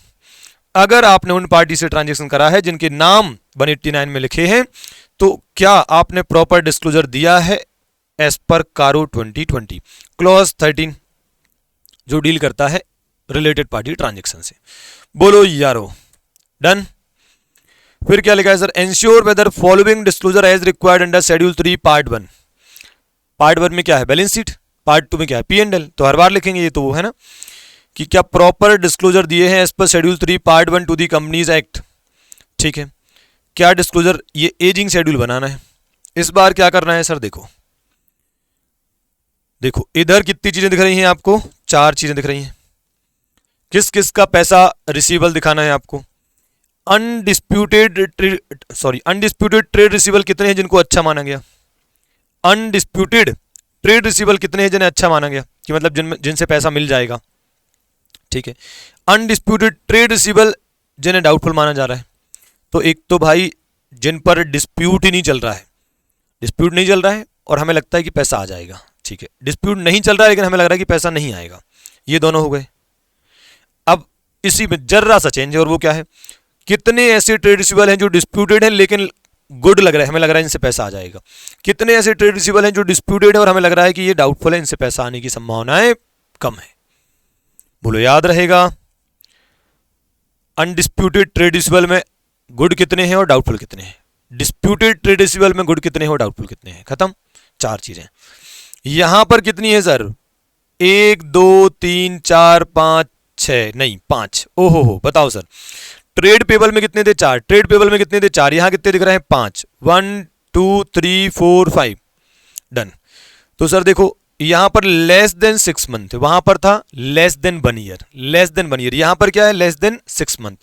अगर आपने उन पार्टी से ट्रांजैक्शन करा है जिनके नाम 189 में लिखे हैं, तो क्या आपने प्रॉपर डिस्क्लोजर दिया है एज पर कारो 2020 क्लॉज 13 जो डील करता है रिलेटेड पार्टी ट्रांजैक्शन से। बोलो यारो। डन। फिर क्या लिखा है sir, ensure whether following disclosure as required under schedule 3 part 1। Part 1 में क्या है, बैलेंस शीट। पार्ट 2 में क्या है, P&L। तो हर बार लिखेंगे ये तो वो है ना, कि क्या प्रॉपर डिस्क्लोजर दिए हैं as per schedule 3 part 1 to the companies act. ठीक है, क्या डिस्क्लोजर, ये एजिंग शेड्यूल बनाना है। इस बार क्या करना है सर, देखो देखो इधर कितनी चीजें दिख रही हैं आपको, 4 चीजें दिख रही हैं। किस किस का पैसा रिसीवेबल दिखाना है आपको। अनडिस्प्यूटेड ट्रेड रिसीवेबल कितने हैं जिनको अच्छा माना गया। अनडिस्प्यूटेड ट्रेड रिसीवेबल कितने हैं जिन्हें अच्छा माना गया, कि मतलब जिनसे पैसा मिल जाएगा। ठीक है, अनडिस्प्यूटेड ट्रेड रिसीवेबल जिन्हें डाउटफुल माना जा रहा है। तो एक तो भाई जिन पर डिस्प्यूट ही नहीं चल रहा है, डिस्प्यूट नहीं चल रहा है और हमें लगता है कि पैसा आ जाएगा। ठीक है, डिस्प्यूट नहीं चल रहा है लेकिन हमें लग रहा है कि पैसा नहीं आएगा, ये दोनों हो गए। अब इसी में जर्रा सा चेंज है, और वो क्या है, कितने ऐसे ट्रेड रिसीवेबल हैं जो डिस्प्यूटेड हैं लेकिन गुड लग रहा है, हमें लग रहा है इनसे पैसा आ जाएगा। कितने ऐसे ट्रेड रिसीवेबल हैं जो डिस्प्यूटेड है और हमें लग रहा है कि ये डाउटफुल है, इनसे पैसा आने की संभावनाएं कम है। बोलो याद रहेगा, अनडिस्प्यूटेड ट्रेड रिसीवेबल में गुड कितने हैं और डाउटफुल कितने हैं, डिस्प्यूटेड ट्रेड रिसीवेबल में गुड कितने हैं और डाउटफुल कितने हैं। खत्म, 4 चीजें। यहां पर कितनी है सर, 1 2 3 4 5 6, नहीं 5। ओहो हो, बताओ सर, ट्रेड पेबल में कितने थे, 4। ट्रेड पेबल में कितने थे, 4। यहां कितने दिख रहे हैं, 5। 1 2 3 4 5, डन। तो सर देखो, यहां पर लेस देन 6 मंथ, वहां पर था less than 1 year, less than 1 year. यहां पर क्या है, लेस देन 6 मंथ,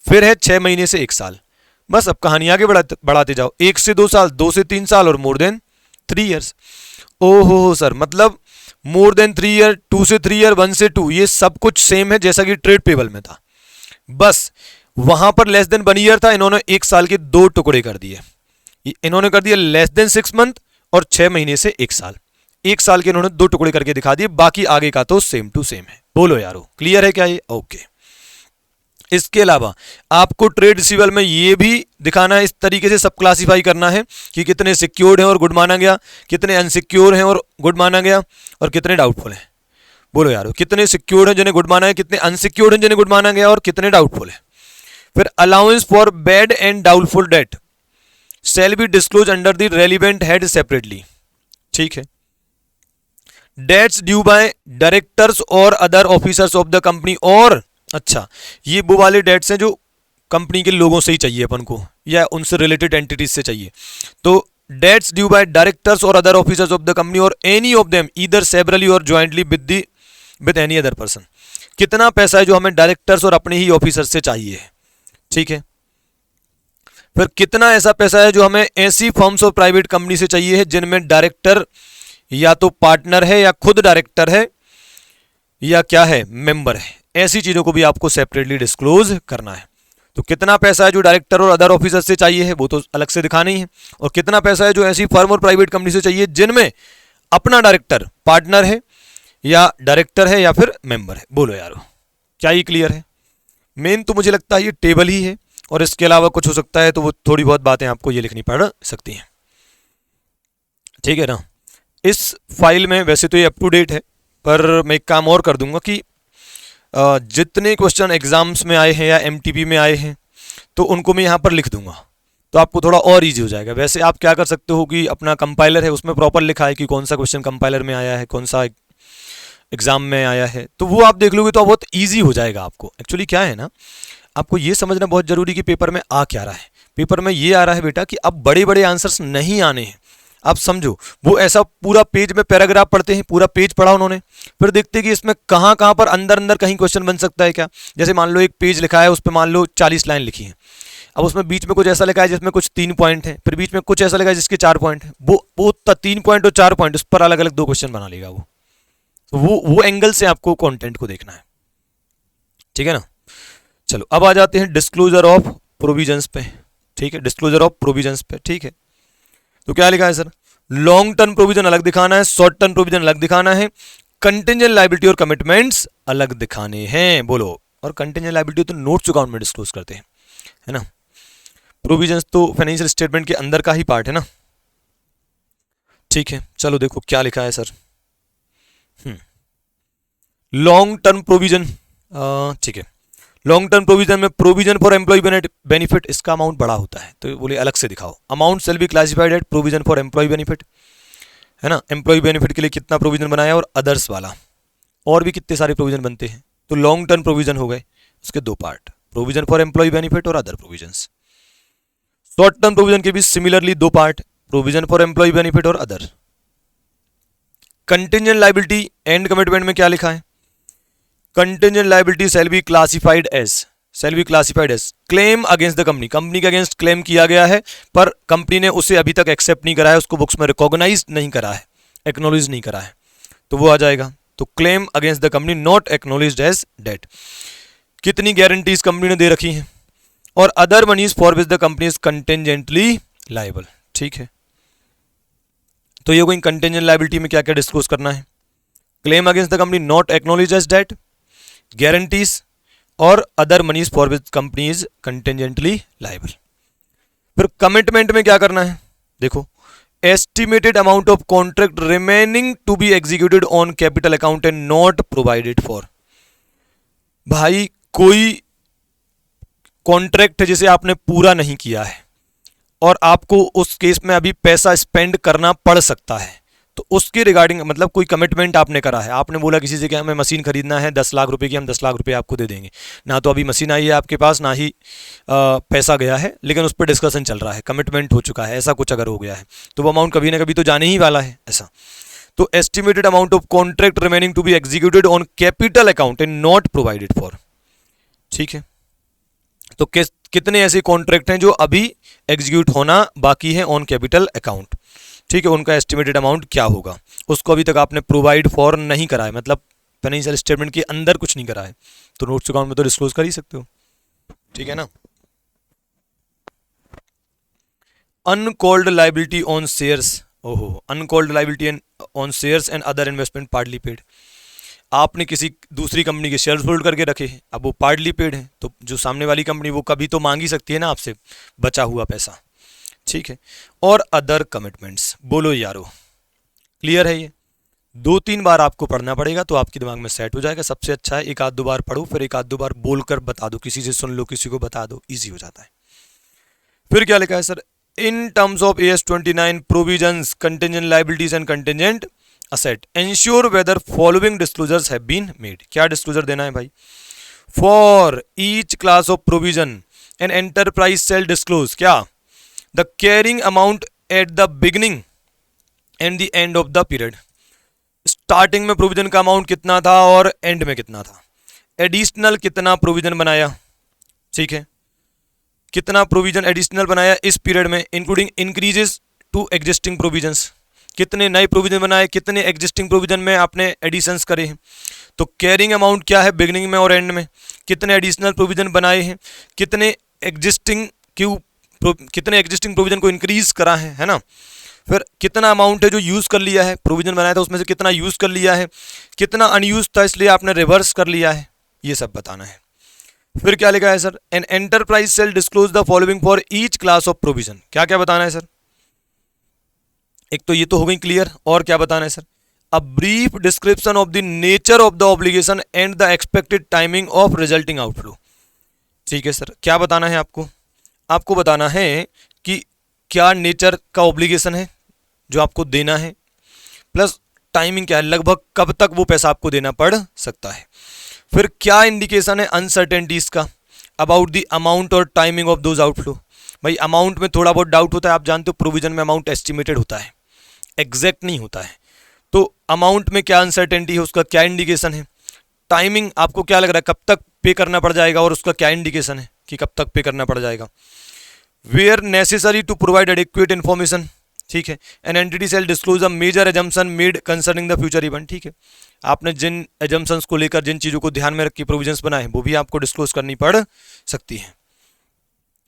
फिर है 6 महीने से 1 साल। बस अब कहानी आगे बढ़ाते जाओ, 1 से 2 साल, 2 से 3 साल और मोर देन 3 ईयर्स। ओहो सर, मतलब मोर देन 3 ईयर, 2 से 3 ईयर, 1 से 2, ये सब कुछ सेम है जैसा कि ट्रेड पेबल में था। बस वहां पर लेस देन 1 ईयर था, इन्होंने 1 साल के 2 टुकड़े कर दिए। इन्होंने कर दिया लेस देन 6 मंथ और 6 महीने से 1 साल। 1 साल के इन्होंने 2 टुकड़े करके दिखा दिए, बाकी आगे का तो सेम टू सेम है। बोलो यारो, क्लियर है क्या ये? ओके। इसके अलावा आपको ट्रेड रिसीवेबल में ये भी दिखाना है, इस तरीके से सब क्लासिफाई करना है कि कितने सिक्योर्ड हैं और गुड माना गया, कितने अनसिक्योर हैं और गुड माना गया, और कितने डाउटफुल हैं। बोलो यारो, कितने सिक्योर्ड हैं जिन्हें गुड माना है, कितने अनसिक्योर्ड हैं जिन्हें गुड माना गया, और कितने डाउटफुल है। फिर allowance for bad and doubtful debt shall be disclose under the relevant head separately. ठीक है, डेट्स ड्यू बाय डायरेक्टर्स और other officers of the company, और अच्छा ये वो वाले डेट्स हैं जो कंपनी के लोगों से ही चाहिए अपन को, या उनसे रिलेटेड एंटिटीज से चाहिए। तो डेट्स ड्यू बाय डायरेक्टर्स और other officers of the company और any of them either severally और jointly with any other person. कितना पैसा है जो हमें डायरेक्टर्स और अपने ही ऑफिसर्स से चाहिए। ठीक है, फिर कितना ऐसा पैसा है जो हमें ऐसी फर्म्स और प्राइवेट कंपनी से चाहिए है जिनमें डायरेक्टर या तो पार्टनर है या खुद डायरेक्टर है या क्या है, मेंबर है। ऐसी चीजों को भी आपको सेपरेटली डिस्क्लोज करना है। तो कितना पैसा है जो डायरेक्टर और अदर ऑफिसर से चाहिए है वो तो अलग से दिखाना ही है, और कितना पैसा है जो ऐसी फर्म और प्राइवेट कंपनी से चाहिए जिनमें अपना डायरेक्टर पार्टनर है या डायरेक्टर है या फिर मेंबर है। बोलो यारो, क्या ये क्लियर है? मेन तो मुझे लगता है ये टेबल ही है, और इसके अलावा कुछ हो सकता है तो वो थोड़ी बहुत बातें आपको ये लिखनी पड़ सकती हैं। ठीक है ना, इस फाइल में वैसे तो ये अप टू डेट है, पर मैं एक काम और कर दूंगा कि जितने क्वेश्चन एग्जाम्स में आए हैं या एमटीपी में आए हैं तो उनको मैं यहाँ पर लिख दूंगा, तो आपको थोड़ा और इजी हो जाएगा। वैसे आप क्या कर सकते हो कि अपना कंपाइलर है उसमें प्रॉपर लिखा है कि कौन सा क्वेश्चन कंपाइलर में आया है, कौन सा एग्जाम में आया है, तो वो आप देख लोगे तो बहुत ईजी हो जाएगा आपको। एक्चुअली क्या है ना, आपको ये समझना बहुत जरूरी कि पेपर में आ क्या रहा है। पेपर में ये आ रहा है बेटा कि अब बड़े बड़े आंसर्स नहीं आने हैं। आप समझो, वो ऐसा पूरा पेज में पैराग्राफ पढ़ते हैं, पूरा पेज पढ़ा उन्होंने, फिर देखते हैं कि इसमें कहाँ कहाँ पर अंदर अंदर कहीं क्वेश्चन बन सकता है क्या। जैसे मान लो एक पेज लिखा है, उस पर मान लो 40 लाइन लिखी है, अब उसमें बीच में कुछ ऐसा लिखा है जिसमें कुछ 3 पॉइंट है, फिर बीच में कुछ ऐसा लिखा है जिसके 4 पॉइंट है, वो 3 पॉइंट और 4 पॉइंट उस पर अलग अलग 2 क्वेश्चन बना लेगा वो। तो वो एंगल से आपको कंटेंट को देखना है। ठीक है ना, चलो अब आ जाते हैं डिस्क्लोजर ऑफ प्रोविजंस पे। ठीक है, डिस्क्लोजर ऑफ प्रोविजंस पे। ठीक है, तो क्या लिखा है सर, लॉन्ग टर्म प्रोविजन अलग दिखाना है, शॉर्ट टर्म प्रोविजन अलग दिखाना है, कंटिंजेंट लायबिलिटी और कमिटमेंट्स अलग दिखाने हैं। बोलो, और कंटिंजेंट लायबिलिटी तो नोट्स अकाउंट में डिस्क्लोज करते हैं, है ना। प्रोविजंस तो फाइनेंशियल स्टेटमेंट के अंदर का ही पार्ट है ना। ठीक है, चलो देखो क्या लिखा है सर। लॉन्ग टर्म प्रोविजन, ठीक है, लॉन्ग टर्म प्रोविजन में प्रोविजन फॉर एम्प्लॉय बेनिफिट, इसका अमाउंट बड़ा होता है तो बोले अलग से दिखाओ। Amount shall be classified at provision for employee benefit, है ना, एम्प्लॉय बेनिफिट के लिए कितना प्रोविजन बनाया, और अदर्स वाला और भी कितने सारे प्रोविजन बनते हैं। तो लॉन्ग टर्म प्रोविजन हो गए उसके दो part, provision for employee benefit और other provisions. Short term provision के भी सिमिलरली दो part, provision for employee benefit और other. Contingent liability and commitment में क्या लिखा है, contingent liability shall be classified as claim against the company, company के अगेंस्ट क्लेम किया गया है पर कंपनी ने उसे अभी तक एक्सेप्ट नहीं करा है, उसको बुक्स में रिकॉग्नाइज नहीं करा है, एक्नॉलेज नहीं करा है, तो वो आ जाएगा। तो claim against the company not acknowledged as debt, कितनी गारंटीज कंपनी ने दे रखी हैं, और other monies for which the company is contingently liable, ठीक है। तो ये कोई कंटिंजेंट लायबिलिटी में क्या क्या डिस्क्लोज करना है, claim against the company not acknowledged as debt, guarantees और other monies for which company is contingently liable. फिर कमिटमेंट में क्या करना है, देखो estimated amount of contract remaining to be executed on capital account and not provided for. भाई कोई contract है जिसे आपने पूरा नहीं किया है और आपको उस केस में अभी पैसा स्पेंड करना पड़ सकता है, तो उसके रिगार्डिंग मतलब कोई कमिटमेंट आपने करा है, आपने बोला किसी से कि हमें मशीन खरीदना है 10 लाख रुपए की, हम 10 लाख रुपए आपको दे देंगे, ना तो अभी मशीन आई है आपके पास ना ही पैसा गया है, लेकिन उस पर डिस्कशन चल रहा है, कमिटमेंट हो चुका है, ऐसा कुछ अगर हो गया है तो वो अमाउंट कभी ना कभी तो जाने ही वाला है ऐसा। तो estimated amount of contract remaining to be executed on capital account and not provided for, ठीक है। तो कितने ऐसे कॉन्ट्रैक्ट हैं जो अभी एग्जीक्यूट होना बाकी है ऑन कैपिटल अकाउंट, ठीक है, उनका एस्टिमेटेड अमाउंट क्या होगा, उसको अभी तक आपने प्रोवाइड फॉर नहीं करा है, मतलब फाइनेंशियल स्टेटमेंट के अंदर कुछ नहीं करा है, तो नोट्स अकाउंट में तो डिस्क्लोज कर ही सकते हो, ठीक है ना। अनकॉल्ड लायबिलिटी ऑन शेयर्स, ओहो, uncalled liability on shares and other investment partly paid, आपने किसी दूसरी कंपनी के शेयर्स होल्ड करके रखे हैं, अब वो पार्टली पेड है, तो जो सामने वाली कंपनी वो कभी तो मांग ही सकती है ना आपसे बचा हुआ पैसा, ठीक है। और अदर कमिटमेंट्स, बोलो यारो क्लियर है ये, 2-3 बार आपको पढ़ना पड़ेगा तो आपके दिमाग में सेट हो जाएगा। सबसे अच्छा है एक आध दो बार पढ़ो, फिर एक आध दो बार बोलकर बता दो, किसी से सुन लो, किसी को बता दो, इजी हो जाता है। फिर क्या लिखा है sir, in terms of AS 29 provisions contingent liabilities and contingent asset ensure whether following disclosures have been made, क्या डिस्क्लोजर देना है भाई, for each class of provision an enterprise shall disclose क्या, the carrying amount at the beginning and the end of the period, starting में provision का amount कितना था और एंड में कितना था, एडिशनल कितना प्रोविजन बनाया, ठीक है, कितना प्रोविजन एडिशनल बनाया इस पीरियड में, including increases to existing provisions, कितने नए प्रोविजन बनाए, कितने एग्जिस्टिंग प्रोविजन में आपने एडिशंस करे हैं, तो कैरिंग अमाउंट क्या है बिगिनिंग में और एंड में, कितने एडिशनल प्रोविजन बनाए हैं, कितने एग्जिस्टिंग प्रोविजन को इंक्रीज करा है ना, फिर कितना अमाउंट है जो यूज कर लिया है, प्रोविजन बनाया था उसमें से कितना यूज कर लिया है, कितना अनयूज था इसलिए आपने रिवर्स कर लिया है, ये सब बताना है। फिर क्या लिखा है sir, an enterprise shall disclose the following for each class of provision, क्या क्या बताना है सर, एक तो ये तो हो गई क्लियर, और क्या बताना है sir, a brief description of the nature of the obligation and the expected timing of resulting outflow, ठीक है सर, क्या बताना है आपको बताना है कि क्या नेचर का ऑब्लिगेशन है जो आपको देना है, प्लस टाइमिंग क्या है, लगभग कब तक वो पैसा आपको देना पड़ सकता है, फिर क्या इंडिकेशन है अनसर्टेनिटीज का अबाउट द अमाउंट और टाइमिंग ऑफ दोज आउटफ्लो। भाई अमाउंट में थोड़ा बहुत डाउट होता है, आप जानते हो प्रोविजन में अमाउंट एस्टिमेटेड होता है, एग्जैक्ट नहीं होता है, तो अमाउंट में क्या अनसर्टेनिटी है उसका क्या इंडिकेशन है, टाइमिंग आपको क्या लग रहा है कब तक पे करना पड़ जाएगा और उसका क्या इंडिकेशन है कि कब तक पे करना पड़ जाएगा, where necessary to provide adequate information, ठीक है, an entity shall disclose a major assumption made concerning the future event, ठीक है, आपने जिन एजम्पशंस को लेकर जिन चीज़ों को ध्यान में रख के प्रोविजंस बनाए वो भी आपको डिस्क्लोज करनी पड़ सकती है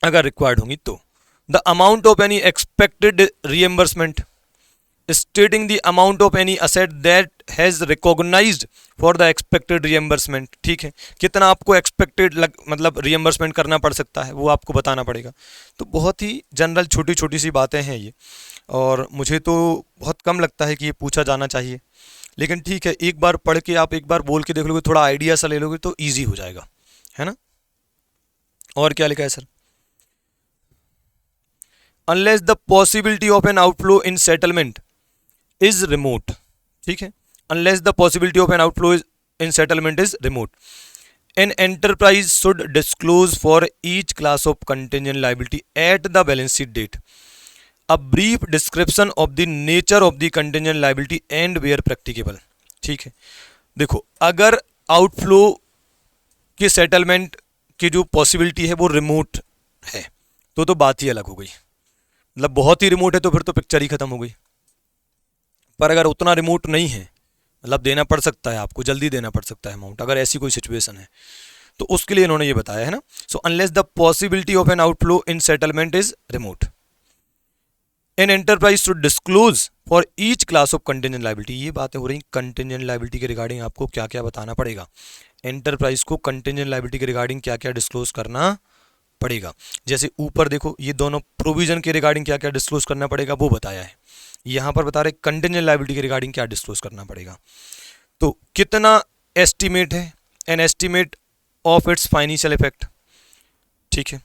अगर रिक्वायर्ड होंगी तो। The amount of any expected reimbursement, stating the amount of any asset that has recognized for the expected reimbursement, ठीक है, कितना आपको एक्सपेक्टेड मतलब रिएम्बर्समेंट करना पड़ सकता है वो आपको बताना पड़ेगा। तो बहुत ही जनरल छोटी छोटी सी बातें हैं ये, और मुझे तो बहुत कम लगता है कि ये पूछा जाना चाहिए, लेकिन ठीक है एक बार पढ़ के आप एक बार बोल के देख लोगे, थोड़ा आइडिया सा ले लोगे तो ईजी हो जाएगा, है ना। और क्या लिखा है sir, unless the possibility of an outflow in settlement is remote, ठीक है, unless the possibility of an outflow in settlement is remote, an enterprise should disclose for each class of contingent liability at the balance sheet date a brief description of the nature of the contingent liability and where practicable, ठीक है। देखो, अगर outflow के settlement की जो possibility है वो remote है तो बात ही अलग हो गई, मतलब बहुत ही रिमोट है तो फिर तो पिक्चर ही खत्म हो गई। पर अगर उतना रिमोट नहीं है, मतलब देना पड़ सकता है आपको, जल्दी देना पड़ सकता है अमाउंट, अगर ऐसी कोई सिचुएशन है तो उसके लिए इन्होंने ये बताया है ना। So unless the possibility of an outflow in settlement is remote, an enterprise should disclose for each class of contingent liability. ये बातें हो रही कंटिंजेंट लायबिलिटी के रिगार्डिंग आपको क्या क्या बताना पड़ेगा, एंटरप्राइज को कंटिंजेंट लायबिलिटी के रिगार्डिंग क्या क्या डिस्क्लोज करना पड़ेगा। जैसे ऊपर देखो, ये दोनों प्रोविजन के रिगार्डिंग क्या क्या डिस्क्लोज करना पड़ेगा वो बताया है, यहाँ पर बता रहे कंटिंजेंट लायबिलिटी के रिगार्डिंग क्या डिस्क्लोज करना पड़ेगा। तो कितना एस्टीमेट है, an estimate of its financial effect, ठीक है,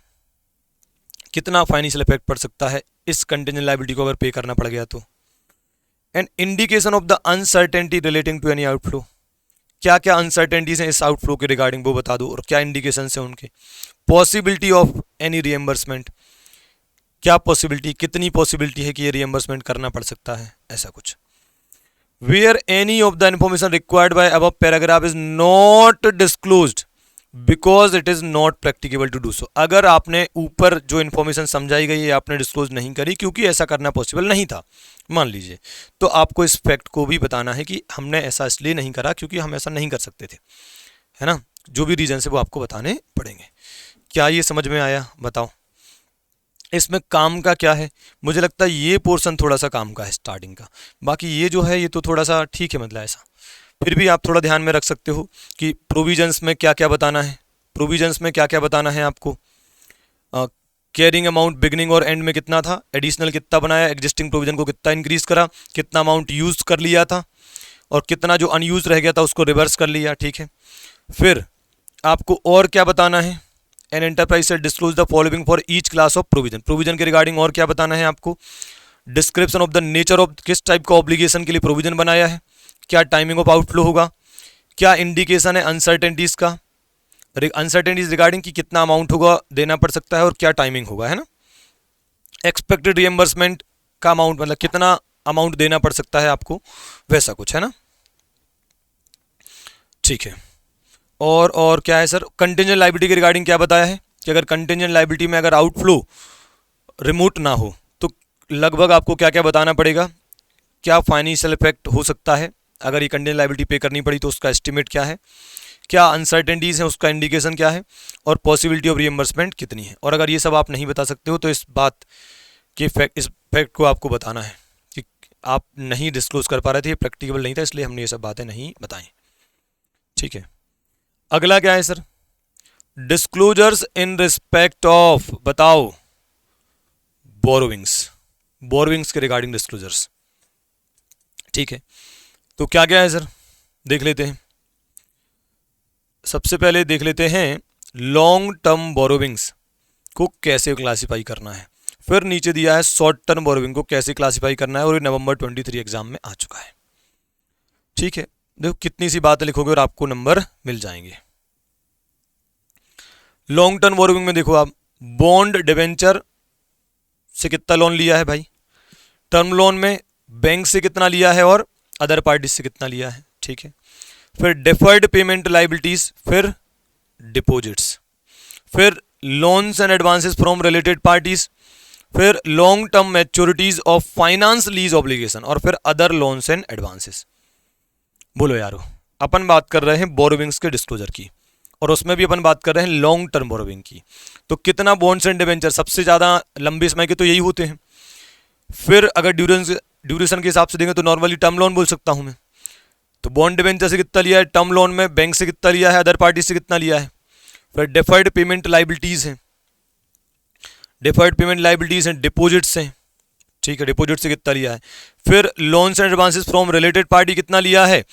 कितना फाइनेंशियल इफेक्ट पड़ सकता है इस कंटिंजेंट लायबिलिटी को अगर पे करना पड़ गया तो। An indication of the uncertainty relating to any outflow, क्या क्या अनसर्टेनिटीज हैं इस आउटफ्लो के रिगार्डिंग वो बता दो और क्या इंडिकेशन है उनके। पॉसिबिलिटी ऑफ एनी रिएम्बर्समेंट, क्या पॉसिबिलिटी, कितनी पॉसिबिलिटी है कि ये रिएम्बर्समेंट करना पड़ सकता है, ऐसा कुछ। Where any of the information required by above paragraph is not disclosed because it is not practicable to do so, अगर आपने ऊपर जो इन्फॉर्मेशन समझाई गई है आपने डिस्क्लोज नहीं करी क्योंकि ऐसा करना पॉसिबल नहीं था, मान लीजिए, तो आपको इस फैक्ट को भी बताना है कि हमने ऐसा इसलिए नहीं करा क्योंकि हम ऐसा नहीं कर सकते थे, है ना। जो भी रीजन है वो आपको बताने पड़ेंगे। क्या ये समझ में आया, बताओ। इसमें काम का क्या है, मुझे लगता है ये पोर्शन थोड़ा सा काम का है स्टार्टिंग का, बाकी ये जो है ये तो थोड़ा सा ठीक है, मतलब ऐसा फिर भी आप थोड़ा ध्यान में रख सकते हो कि प्रोविजंस में क्या क्या बताना है, प्रोविजंस में क्या क्या बताना है आपको। कैरिंग अमाउंट बिगनिंग और एंड में कितना था, एडिशनल कितना बनाया, एग्जिस्टिंग प्रोविजन को कितना इंक्रीज करा, कितना अमाउंट यूज कर लिया था और कितना जो अनयूज रह गया था उसको रिवर्स कर लिया, ठीक है। फिर आपको और क्या बताना है, एन एंटरप्राइज से disclose the following for each class of provision, provision के रिगार्डिंग और क्या बताना है आपको। Description of the nature of, किस टाइप का ऑब्लिगेशन के लिए प्रोविजन बनाया है, क्या टाइमिंग ऑफ आउटफ्लो होगा, क्या इंडिकेशन है अनसर्टेनिटीज का, अनसर्टेनिटीज रिगार्डिंग कि कितना अमाउंट होगा देना पड़ सकता है और क्या टाइमिंग होगा, है ना। एक्सपेक्टेड रिएम्बर्समेंट का अमाउंट, मतलब कितना अमाउंट देना पड़ सकता है आपको, वैसा कुछ, है ना, ठीक है। और क्या है सर, कंटिंजेंट लायबिलिटी के रिगार्डिंग क्या बताया है कि अगर कंटिंजेंट लायबिलिटी में अगर आउटफ्लो रिमोट ना हो तो लगभग आपको क्या क्या बताना पड़ेगा, क्या फाइनेंशियल इफेक्ट हो सकता है अगर ये कंटिंजेंट लायबिलिटी पे करनी पड़ी तो उसका एस्टिमेट क्या है, क्या अनसर्टेनिटीज है उसका इंडिकेशन क्या है और पॉसिबिलिटी ऑफ रिएम्बर्समेंट कितनी है। और अगर ये सब आप नहीं बता सकते हो तो इस बात के इस फैक्ट को आपको बताना है कि आप नहीं डिस्क्लोज कर पा रहे थे, ये प्रैक्टिकेबल नहीं था इसलिए हमने ये सब बातें नहीं बताई, ठीक है। अगला क्या है sir, disclosures in respect of, बताओ, बोरोविंग्स, बोरोविंग्स के रिगार्डिंग डिस्क्लोजर्स, ठीक है। तो क्या क्या है सर, देख लेते हैं। सबसे पहले देख लेते हैं लॉन्ग टर्म बोरोविंग्स को कैसे क्लासिफाई करना है, फिर नीचे दिया है शॉर्ट टर्म बोरोविंग को कैसे क्लासिफाई करना है और ये नवंबर 23 एग्जाम में आ चुका है, ठीक है। देखो कितनी सी बातें लिखोगे और आपको नंबर मिल जाएंगे। लॉन्ग टर्म बोरोविंग में देखो आप, बॉन्ड डिवेंचर से कितना लोन लिया है भाई, टर्म लोन में बैंक से कितना लिया है और अदर पार्टी से कितना लिया है, ठीक है। फिर डिफर्ड पेमेंट लाइबिलिटीज, फिर डिपॉजिट्स, फिर loans and advances from related parties, फिर long term maturities of finance lease obligation और फिर अदर लोन्स एंड एडवांसेस। बोलो यारो, अपन बात कर रहे हैं बोरोविंग्स के डिस्क्लोजर की और उसमें भी अपन बात कर रहे हैं लॉन्ग टर्म बोरोविंग की। तो कितना बॉन्ड्स एंड डिवेंचर, सबसे ज़्यादा लंबे समय के तो यही होते हैं। फिर अगर ड्यूरेशन के हिसाब से देंगे तो नॉर्मली टर्म लोन बोल सकता हूँ मैं। तो बॉन्ड डिवेंचर से कितना लिया है, टर्म लोन में बैंक से कितना लिया है, अदर पार्टी से कितना लिया है। फिर डिफर्ड पेमेंट लाइबिलिटीज़ हैं, डिफर्ड पेमेंट लाइबिलिटीज़ हैं, डिपॉजिट्स हैं, ठीक है, डिपॉजिट से कितना लिया है। फिर loans and advances from related party कितना लिया है,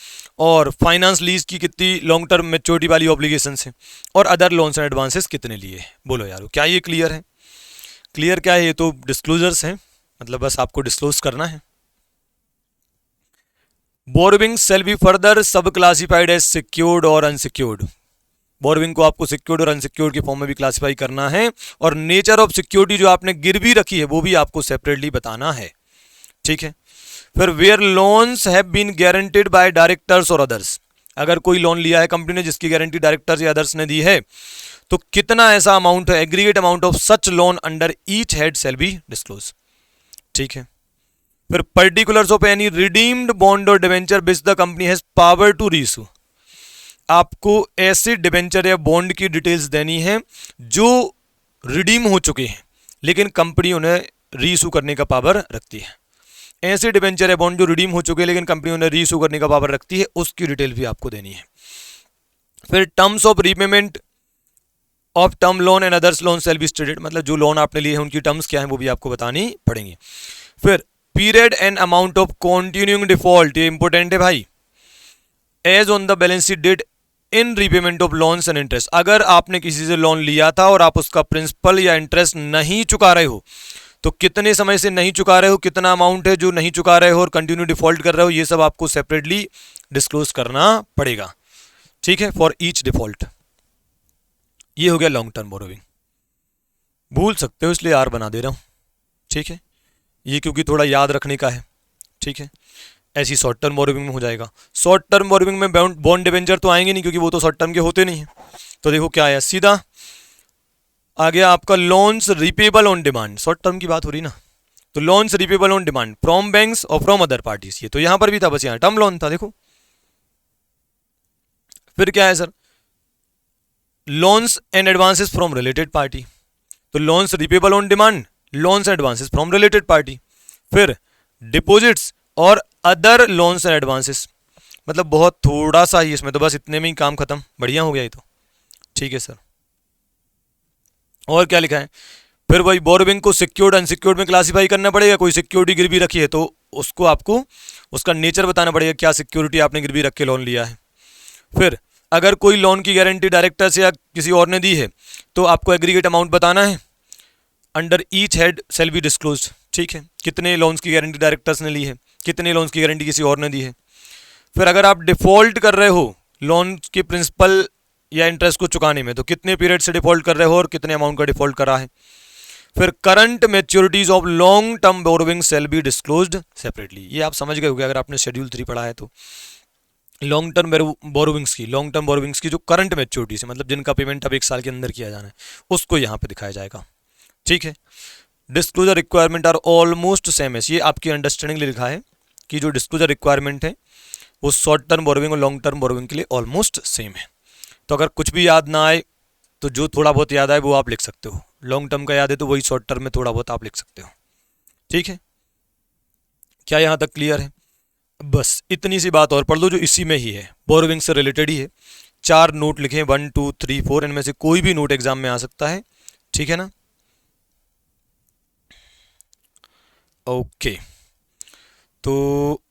और फाइनेंस लीज की कितनी लॉन्ग टर्म मैच्योरिटी वाली ऑब्लिगेशन है, और अदर लोन्स एंड एडवांसेस कितने लिए। बोलो यार, क्या ये क्लियर है? क्लियर क्या है, ये तो डिस्क्लोजर्स हैं, मतलब बस आपको डिस्क्लोज करना है। बोरोइंग शेल बी फर्दर सब क्लासिफाइड एज सिक्योर्ड और अनसिक्योर्ड। बोरोइंग को आपको सिक्योर्ड और अनसिक्योर्ड के फॉर्म में भी क्लासिफाई करना है, और नेचर ऑफ सिक्योरिटी जो आपने गिरवी रखी है वो भी आपको सेपरेटली बताना है। ठीक है। फिर where loans have been guaranteed by directors और अदर्स, अगर कोई लोन लिया है कंपनी ने जिसकी गारंटी डायरेक्टर्स या अदर्स ने दी है, तो कितना ऐसा अमाउंट है, aggregate amount of such loan under each head shall be disclose. ठीक है। फिर particulars of any redeemed bond और debenture which the company has power to reissue, आपको ऐसे डिवेंचर या बॉन्ड की डिटेल्स देनी है जो रिडीम हो चुके हैं लेकिन कंपनी उन्हें रीइशू करने का पावर रखती है। ऐसे डिवेंचर या बॉन्ड जो रिडीम हो चुके हैं लेकिन कंपनी उन्हें रीइशू करने का पावर रखती है, उसकी डिटेल भी आपको देनी है। फिर terms of repayment of term loan and others loan shall be stated, मतलब जो लोन आपने लिए हैं उनकी टर्म्स क्या है वो भी आपको बतानी पड़ेंगी। फिर period and amount of continuing default, ये इंपॉर्टेंट है भाई, as on the balance sheet date in repayment of loans and interest, अगर आपने किसी से लोन लिया था और आप उसका प्रिंसिपल या इंटरेस्ट नहीं चुका रहे हो तो कितने समय से नहीं चुका रहे हो, कितना अमाउंट है जो नहीं चुका रहे हो और कंटिन्यू डिफॉल्ट कर रहे हो, ये सब आपको सेपरेटली डिस्क्लोज करना पड़ेगा। ठीक है, फॉर ईच डिफॉल्ट। ये हो गया लॉन्ग टर्म बोरोइंग, भूल सकते हो इसलिए आर बना दे रहा हूं। ठीक है, ये क्योंकि थोड़ा याद रखने का है। ठीक है, ऐसी शॉर्ट टर्म बोरोइंग में हो जाएगा। शॉर्ट टर्म बोरोइंग में बॉन्ड डिवेंचर तो आएंगे नहीं क्योंकि वो तो शॉर्ट टर्म के होते नहीं है। तो देखो क्या है, सीधा आ गया आपका loans repayable on demand, short term की बात हो रही ना, तो loans repayable on demand from banks और फ्रॉम अदर पार्टीज, ये तो यहां पर भी था, बस यहां टर्म लोन था। देखो फिर क्या है sir, loans and advances from related party, तो loans repayable on demand, loans and advances from related party. फिर डिपॉजिट्स और अदर लोन्स एंड एडवांसेस, मतलब बहुत थोड़ा सा ही इसमें, तो बस इतने में ही काम खत्म, बढ़िया हो गया ये तो। ठीक है सर, और क्या लिखा है, फिर वही बोरोइंग को सिक्योर्ड अनसिक्योर्ड में क्लासिफाई करना पड़ेगा। कोई सिक्योरिटी गिरवी रखी है तो उसको आपको उसका नेचर बताना पड़ेगा, क्या सिक्योरिटी आपने गिरवी रख के लोन लिया है। फिर अगर कोई लोन की गारंटी डायरेक्टर से या किसी और ने दी है तो आपको एग्रीगेट अमाउंट बताना है, under each head shall be disclose. ठीक है, कितने लोन्स की गारंटी डायरेक्टर्स ने ली है, कितने लोन्स की गारंटी किसी और ने दी है। फिर अगर आप डिफॉल्ट कर रहे हो लोन के प्रिंसिपल या इंटरेस्ट को चुकाने में, तो कितने पीरियड से डिफॉल्ट कर रहे हो और कितने अमाउंट का डिफॉल्ट करा है। फिर current मैच्योरिटीज of long term borrowing shell be disclosed separately, ये आप समझ गए होंगे अगर आपने शेड्यूल 3 पढ़ा है तो। लॉन्ग टर्म बोरोइंग्स की जो करंट मैच्योरिटीज है, मतलब जिनका पेमेंट अब 1 साल के अंदर किया जाना है, उसको यहाँ पे दिखाया जाएगा। ठीक है, disclosure requirement are almost same है, ये आपकी अंडरस्टैंडिंग लिखा है कि जो डिस्क्लोजर रिक्वायरमेंट है वो शॉर्ट टर्म बोरोइंग और लॉन्ग टर्म बोरोइंग के लिए ऑलमोस्ट सेम है। तो अगर कुछ भी याद ना आए तो जो थोड़ा बहुत याद आए वो आप लिख सकते हो, लॉन्ग टर्म का याद है तो वही शॉर्ट टर्म में थोड़ा बहुत आप लिख सकते हो। ठीक है, क्या यहाँ तक क्लियर है? बस इतनी सी बात और पढ़ लो जो इसी में ही है, बोरोइंग से रिलेटेड ही है। 4 नोट लिखे, 1 2 3 4, इनमें से कोई भी नोट एग्जाम में आ सकता है। ठीक है ना, ओके। तो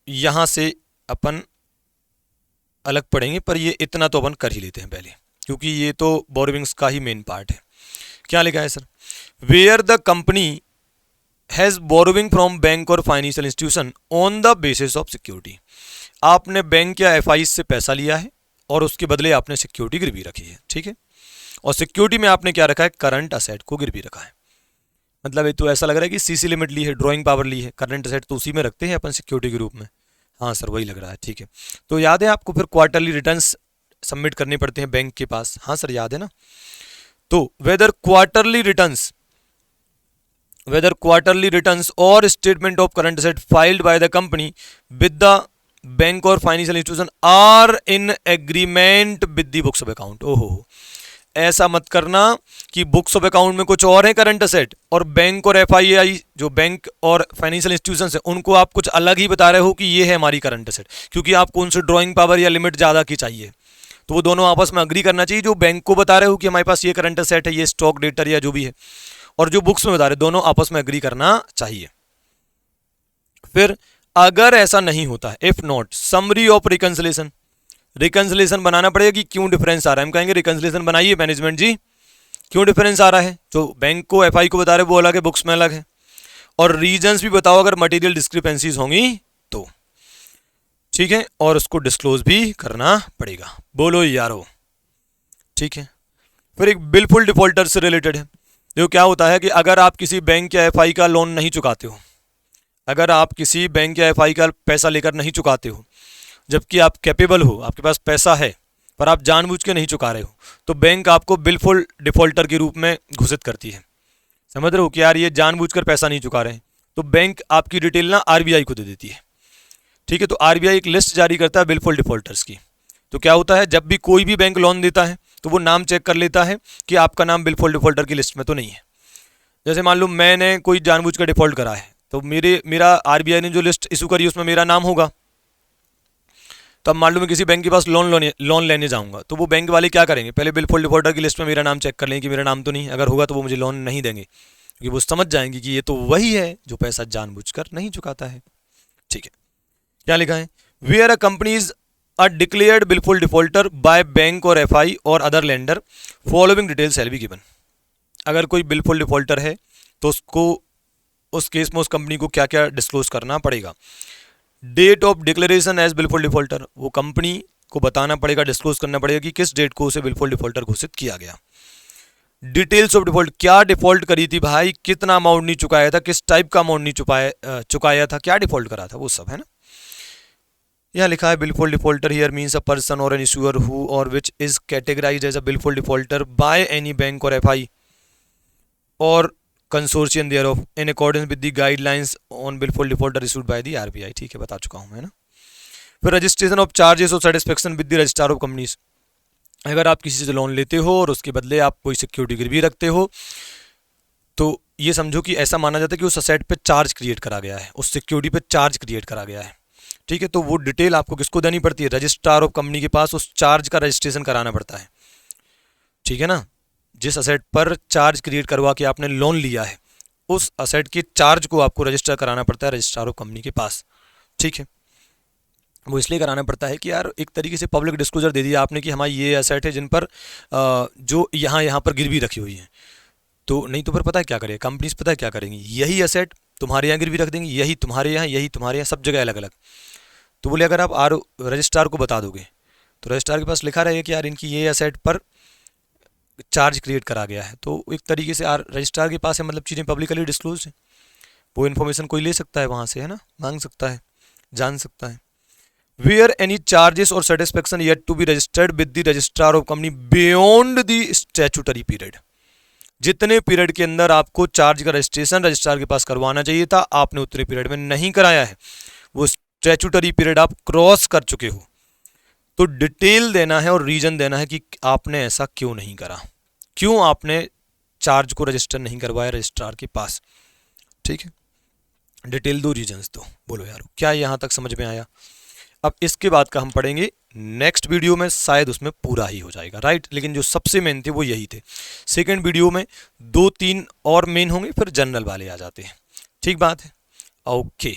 यहां से अपन अलग पढ़ेंगे, पर ये इतना तो अपन कर ही लेते हैं पहले, क्योंकि ये तो बोरोइंग्स का ही मेन पार्ट है। क्या लिखा है sir, where the company has borrowing from bank और financial institution on the basis of security, आपने बैंक या एफआई से पैसा लिया है और उसके बदले आपने सिक्योरिटी गिरवी रखी है। ठीक है, और सिक्योरिटी में आपने क्या रखा है, करंट असेट को गिरवी रखा है। मतलब ये तो ऐसा लग रहा है कि सीसी लिमिट ली है, ड्राइंग पावर ली है, करंट असेट तो उसी में रखते हैं अपन सिक्योरिटी के रूप में। हाँ सर वही लग रहा है। ठीक है, तो याद है आपको फिर क्वार्टरली रिटर्न्स सबमिट करने पड़ते हैं बैंक के पास। हाँ सर याद है ना। तो वेदर क्वार्टरली रिटर्न्स और statement of current asset filed by the company with the bank और financial institution are in agreement with the books of account. ओहो, ऐसा मत करना कि बुक्स ऑफ अकाउंट में कुछ और है करंट असेट और बैंक और एफआईआई जो बैंक और फाइनेंशियल इंस्टीट्यूशन है उनको आप कुछ अलग ही बता रहे हो कि ये है हमारी करंट असेट, क्योंकि आपको उनसे ड्राइंग पावर या लिमिट ज़्यादा की चाहिए। तो वो दोनों आपस में अग्री करना चाहिए, जो बैंक को बता रहे हो कि हमारे पास ये करंट असेट है, ये स्टॉक डेटर या जो भी है, और जो बुक्स में बता रहे दोनों आपस में अग्री करना चाहिए। फिर अगर ऐसा नहीं होता है, if not, summary of reconciliation, reconciliation बनाना पड़ेगा कि क्यों डिफरेंस आ रहा है। हम कहेंगे रिकंसिलेशन बनाइए मैनेजमेंट जी, क्यों डिफरेंस आ रहा है, जो बैंक को एफआई को बता रहे वो अलग है, बुक्स में अलग है, और रीजंस भी बताओ अगर मटेरियल डिस्क्रिपेंसीज होंगी तो, ठीक है, और उसको डिस्क्लोज भी करना पड़ेगा। बोलो यारो, ठीक है। फिर एक बिलफुल डिफॉल्टर से रिलेटेड है, जो क्या होता है कि अगर आप किसी बैंक या एफआई का लोन नहीं चुकाते हो, अगर आप किसी बैंक या एफआई का पैसा लेकर नहीं चुकाते हो, जबकि आप कैपेबल हो, आपके पास पैसा है, पर आप जानबूझ के नहीं चुका रहे हो, तो बैंक आपको बिलफुल डिफॉल्टर के रूप में घोषित करती है। समझ रहे हो कि यार ये जानबूझकर पैसा नहीं चुका रहे हैं, तो बैंक आपकी डिटेल ना आरबीआई को दे देती है, ठीक है। तो आरबीआई एक लिस्ट जारी करता है बिलफुल डिफॉल्टर्स की। तो क्या होता है, जब भी कोई भी बैंक लोन देता है तो वो नाम चेक कर लेता है कि आपका नाम बिलफुल डिफॉल्टर की लिस्ट में तो नहीं है। जैसे मान लो मैंने कोई जानबूझ कर डिफॉल्ट करा है, तो मेरा आरबीआई ने जो लिस्ट इशू करी उसमें मेरा नाम होगा। तो अब मान लो मैं किसी बैंक के पास लोन लेने जाऊंगा, तो वो बैंक वाले क्या करेंगे, पहले बिलफुल डिफॉल्टर की लिस्ट में मेरा नाम चेक कर लेंगे कि मेरा नाम तो नहीं, अगर होगा तो वो मुझे लोन नहीं देंगे, क्योंकि वो समझ जाएंगे कि ये तो वही है जो पैसा जानबूझकर नहीं चुकाता है, ठीक है। क्या लिखा है, where a companies a declared wilful defaulter by bank और एफआई और other lender, following details shall be given. अगर कोई बिलफुल डिफॉल्टर है तो उसको, उस केस में उस कंपनी को क्या क्या डिस्क्लोज करना पड़ेगा। Date of declaration as wilful defaulter, वो कंपनी को बताना पड़ेगा, डिस्क्लोज करना पड़ेगा कि किस डेट को उसे बिलफुल डिफॉल्टर घोषित किया गया। डिटेल्स ऑफ डिफॉल्ट, क्या डिफॉल्ट करी थी भाई, कितना अमाउंट नहीं चुकाया था, किस टाइप का अमाउंट नहीं चुकाया था, क्या डिफॉल्ट करा था, वो सब है ना। यहाँ लिखा है wilful defaulter here means a person और एन इशूअर हु और which is categorised as a wilful defaulter by any bank और एफआई और consortium thereof in accordance with the guidelines on wilful defaulter issued by the RBI, ठीक है, बता चुका हूँ मैं ना। फिर registration of charges of satisfaction with the registrar of companies, अगर आप किसी से लोन लेते हो और उसके बदले आप कोई सिक्योरिटी गिरवी रखते हो, तो ये समझो कि ऐसा माना जाता है कि उस असेट पे चार्ज क्रिएट करा गया है, उस सिक्योरिटी पे चार्ज क्रिएट करा गया है, ठीक है। तो वो डिटेल आपको किसको देनी पड़ती है, रजिस्ट्रार ऑफ कंपनी के पास उस चार्ज का रजिस्ट्रेशन कराना पड़ता है, ठीक है ना। जिस असेट पर चार्ज क्रिएट करवा के आपने लोन लिया है, उस असेट के चार्ज को आपको रजिस्टर कराना पड़ता है रजिस्ट्रार ऑफ कंपनी के पास, ठीक है। वो इसलिए कराना पड़ता है कि यार एक तरीके से पब्लिक डिस्क्लोजर दे दिया आपने कि हमारी ये असेट है जिन पर जो यहाँ पर गिरवी रखी हुई है। तो नहीं तो फिर पता है क्या करेगा कंपनीज, पता है क्या करेंगी, यही असेट तुम्हारे यहाँ गिरवी रख देंगी, यही तुम्हारे यहाँ, सब जगह अलग अलग। तो बोले अगर आप रजिस्ट्रार को बता दोगे तो रजिस्ट्रार के पास लिखा रहेगा कि यार इनकी ये असेट पर चार्ज क्रिएट करा गया है, तो एक तरीके से रजिस्ट्रार के पास है, मतलब चीज़ें पब्लिकली डिस्क्लोज है, वो इन्फॉर्मेशन कोई ले सकता है वहाँ से, है ना, मांग सकता है, जान सकता है। वेयर एनी चार्जेस और satisfaction yet to be registered with the registrar of company beyond the statutory period, जितने पीरियड के अंदर आपको चार्ज का रजिस्ट्रेशन रजिस्ट्रार के पास करवाना चाहिए था, आपने उतने पीरियड में नहीं कराया है, वो स्टैट्यूटरी पीरियड आप क्रॉस कर चुके हो, तो डिटेल देना है और रीजन देना है कि आपने ऐसा क्यों नहीं करा, क्यों आपने चार्ज को रजिस्टर नहीं करवाया रजिस्ट्रार के पास, ठीक है। डिटेल दो, रीजंस दो। बोलो यार क्या यहाँ तक समझ में आया। अब इसके बाद का हम पढ़ेंगे नेक्स्ट वीडियो में, शायद उसमें पूरा ही हो जाएगा, राइट, लेकिन जो सबसे मेन थे वो यही थे। सेकंड वीडियो में 2-3 और मेन होंगे, फिर जनरल वाले आ जाते हैं, ठीक बात है, ओके।